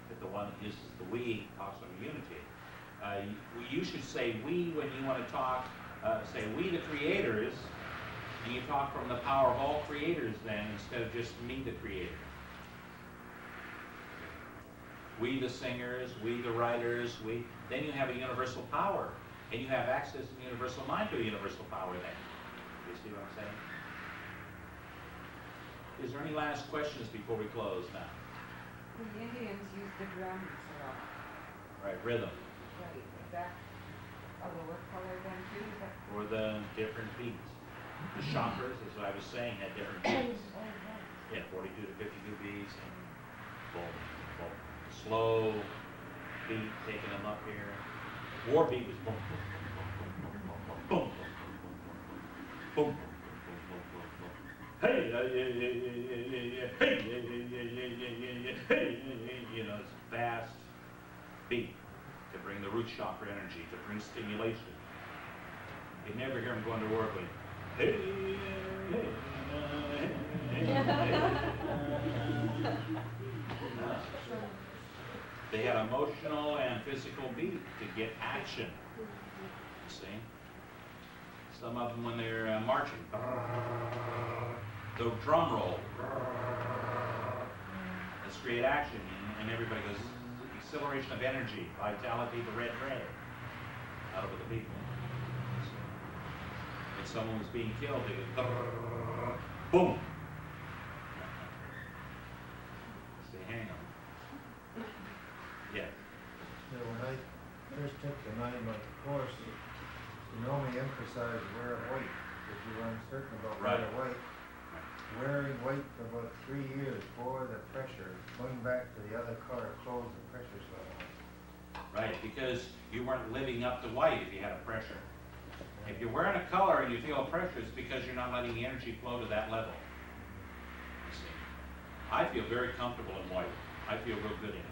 But the one that uses the we talks from unity. You should say we when you want to talk, say we the creators, and you talk from the power of all creators then, instead of just me the creator. We the singers, we the writers, then you have a universal power, and you have access to the universal mind to a universal power then. You see what I'm saying? Is there any last questions before we close now? The Indians use the drums a lot. Right, rhythm. Right, is that a lower color then too? Is that Or the different beats. The chakras, as I was saying, had different beats. Yeah, 42 to 52 beats, and boom, boom. Slow beat, taking them up here. War beat was boom, boom, boom, boom, boom, boom, boom, boom, boom, boom, boom, boom. Hey, yeah, yeah, yeah, yeah, yeah, yeah, hey, yeah, yeah, yeah, yeah, yeah, yeah, hey, it's a fast beat to bring the root chakra energy, to bring stimulation. You never hear them going to work with, hey, hey, hey, hey. They had emotional and physical beat to get action. You see? Some of them when they're marching, the drum roll. Let's create action, and everybody goes, acceleration of energy, vitality, the red ray, out of the people. If someone was being killed, they go, boom. Say, hang on. Yeah. Yeah, when I first took the 9-month course, you only emphasized wear white, because you were uncertain about Right. wear white. Wearing white for about 3 years bore the pressure. Going back to the other color clothes, the pressure's level. Right, because you weren't living up to white if you had a pressure. If you're wearing a color and you feel pressure, it's because you're not letting the energy flow to that level. You see. I feel very comfortable in white. I feel real good in it.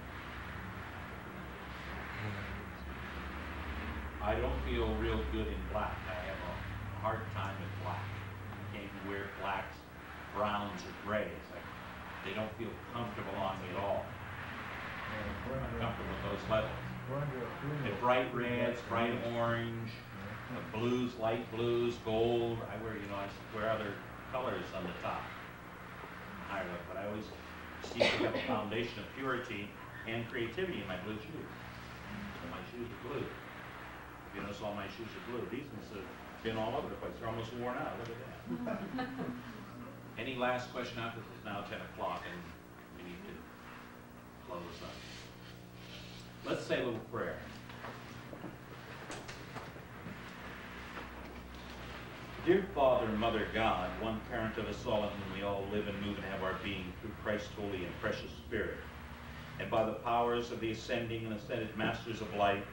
I don't feel real good in black. I have a hard time with black. I can't even wear blacks, browns, or grays. They don't feel comfortable on me at all. I'm comfortable with those levels. The bright reds, bright orange, the blues, light blues, gold. I wear, I wear other colors on the top. Higher up, but I always seek to have a foundation of purity and creativity in my blue shoes. So my shoes are blue. If you notice, all my shoes are blue. These ones have been all over the place. They're almost worn out. Look at that. Any last question after this? It's now 10 o'clock and we need to close up. Let's say a little prayer. Dear Father and Mother God, one parent of us all in whom we all live and move and have our being through Christ's holy and precious Spirit, and by the powers of the ascending and ascended masters of light,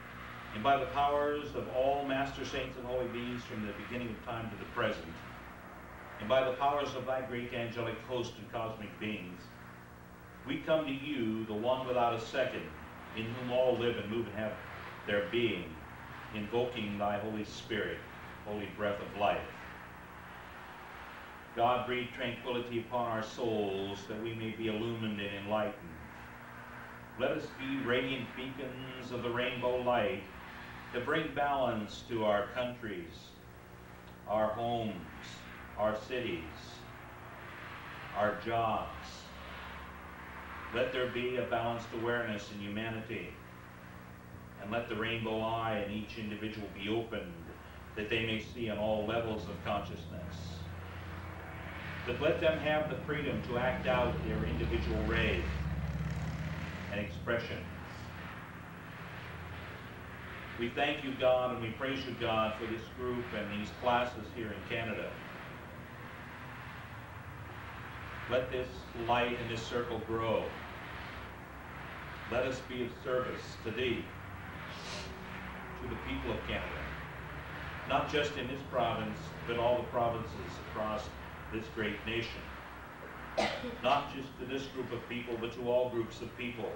and by the powers of all master saints and holy beings from the beginning of time to the present, and by the powers of thy great angelic host and cosmic beings, we come to you, the one without a second, in whom all live and move and have their being, invoking thy Holy Spirit, holy breath of life. God, breathe tranquility upon our souls, that we may be illumined and enlightened. Let us be radiant beacons of the rainbow light to bring balance to our countries, our homes, our cities, our jobs. Let there be a balanced awareness in humanity, and let the rainbow eye in each individual be opened, that they may see on all levels of consciousness. But let them have the freedom to act out their individual rays and expression. We thank you, God, and we praise you, God, for this group and these classes here in Canada. Let this light and this circle grow. Let us be of service to thee, to the people of Canada, not just in this province, but all the provinces across this great nation. Not just to this group of people, but to all groups of people.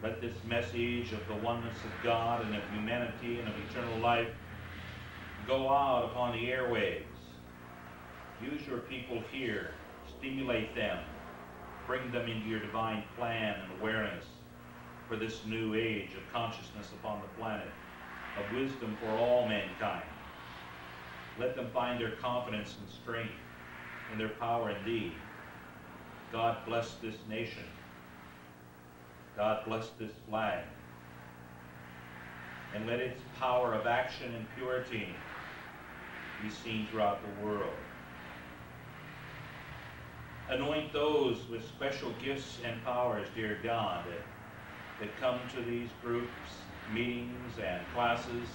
Let this message of the oneness of God and of humanity and of eternal life go out upon the airwaves. Use your people here, stimulate them, bring them into your divine plan and awareness for this new age of consciousness upon the planet, of wisdom for all mankind. Let them find their confidence and strength and their power in thee. God bless this nation. God bless this flag. And let its power of action and purity be seen throughout the world. Anoint those with special gifts and powers, dear God, that come to these groups, meetings, and classes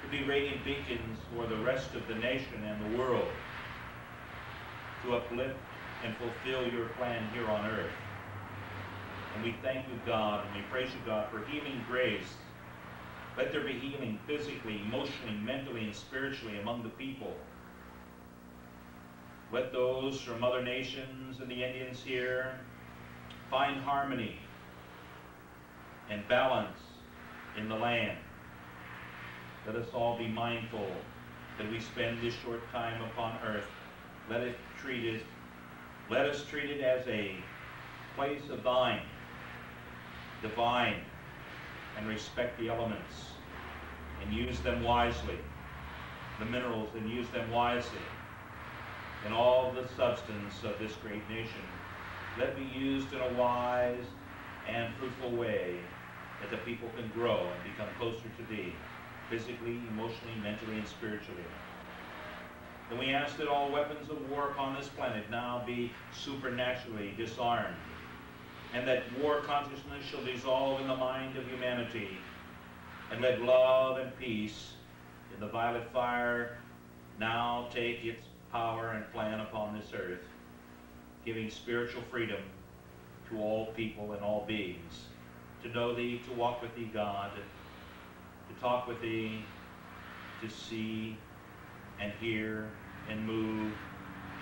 to be radiant beacons for the rest of the nation and the world, to uplift and fulfill your plan here on earth. And we thank you, God, and we praise you, God, for healing grace. Let there be healing physically, emotionally, mentally, and spiritually among the people. Let those from other nations and the Indians here find harmony and balance in the land. Let us all be mindful that we spend this short time upon earth. Let us treat it as a place of thine, divine, and respect the elements and use them wisely, the minerals, and use them wisely. In all the substance of this great nation, let be used in a wise and fruitful way, that the people can grow and become closer to thee, physically, emotionally, mentally, and spiritually. And we ask that all weapons of war upon this planet now be supernaturally disarmed, and that war consciousness shall dissolve in the mind of humanity, and let love and peace in the violet fire now take its power and plan upon this earth, giving spiritual freedom to all people and all beings, to know thee, to walk with thee, God, to talk with thee, to see and hear and move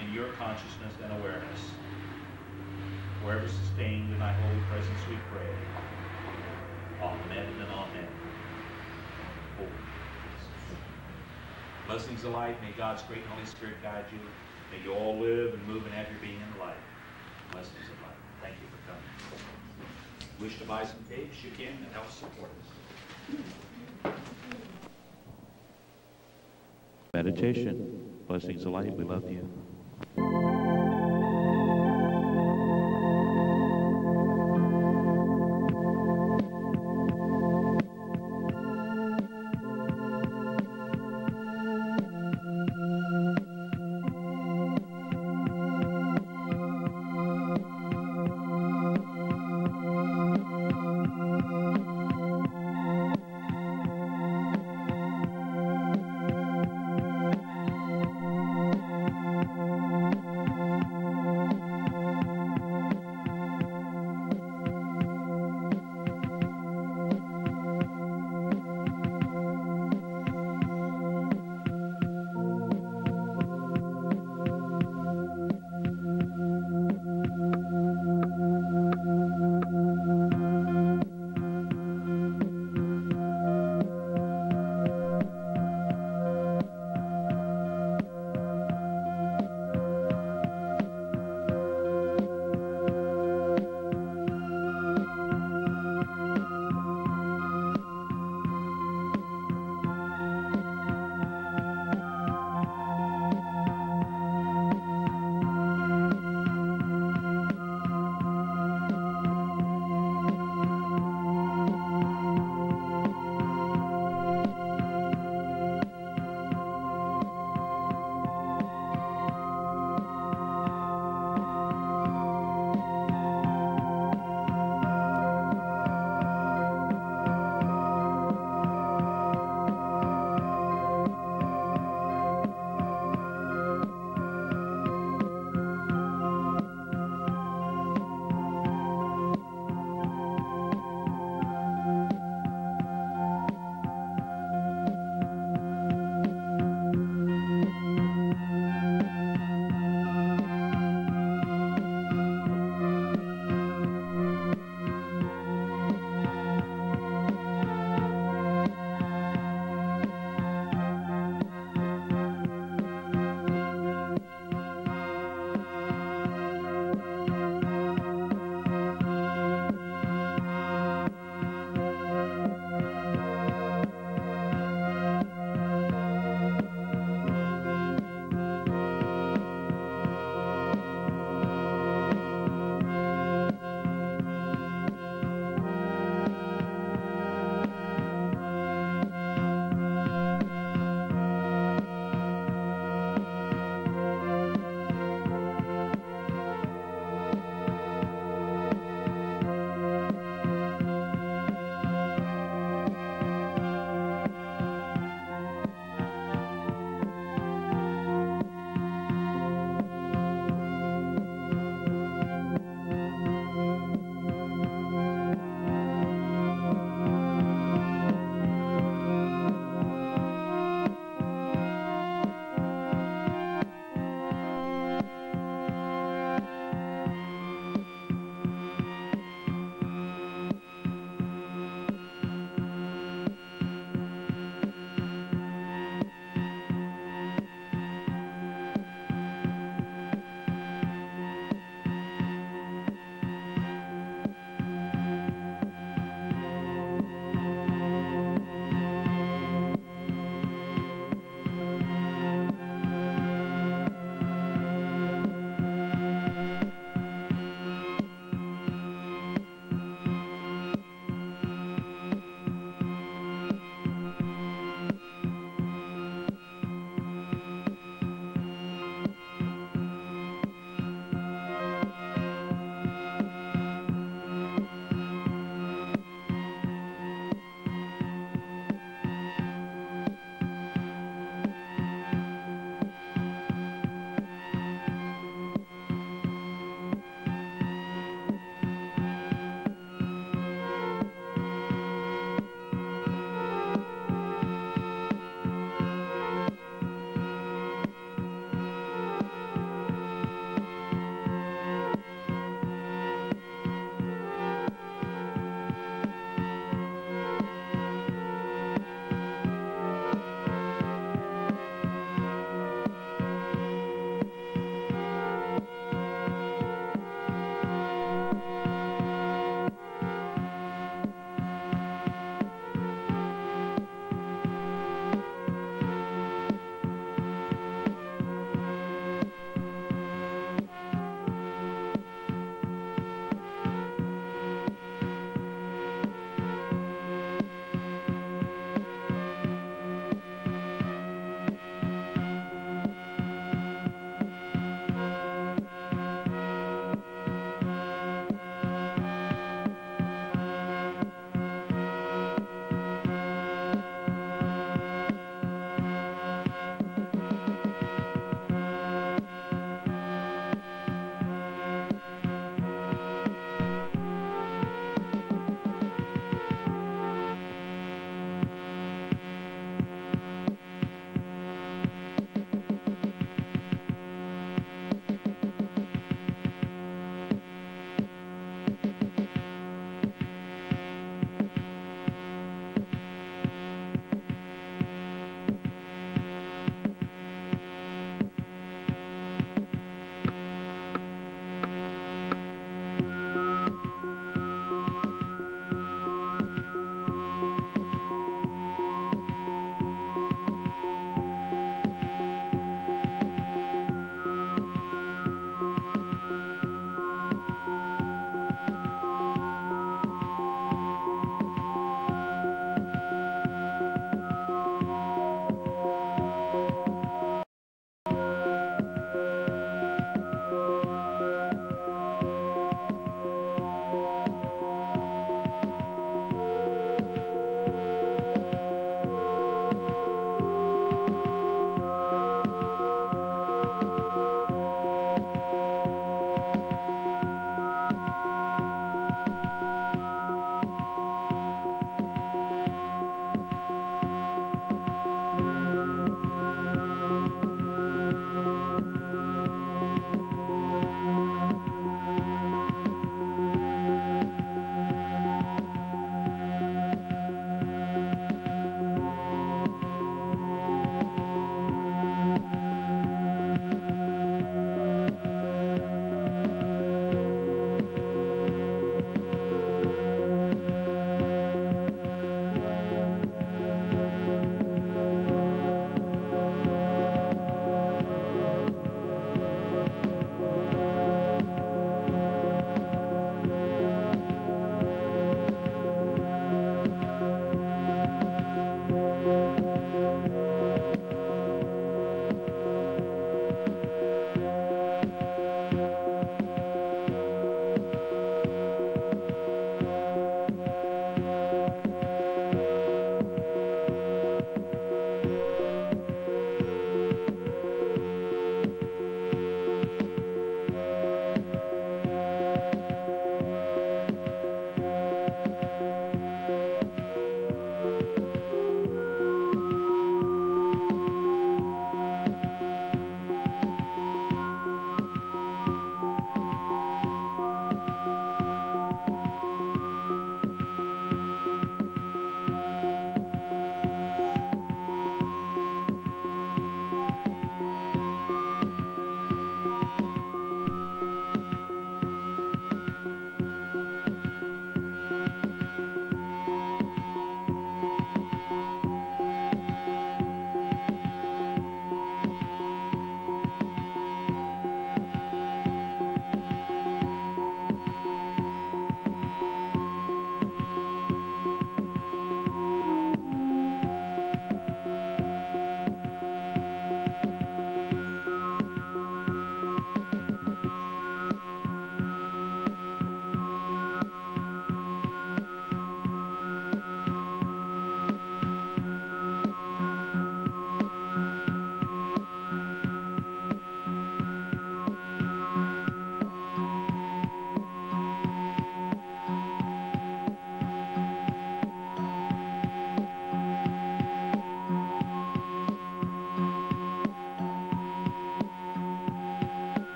in your consciousness and awareness. Wherever sustained in thy holy presence we pray. Amen and amen. Holy. Blessings of light. May God's great Holy Spirit guide you. May you all live and move and have your being in the light. Blessings of light. Thank you for coming. Wish to buy some tapes, you can, and help support us. Meditation. Blessings of light. We love you.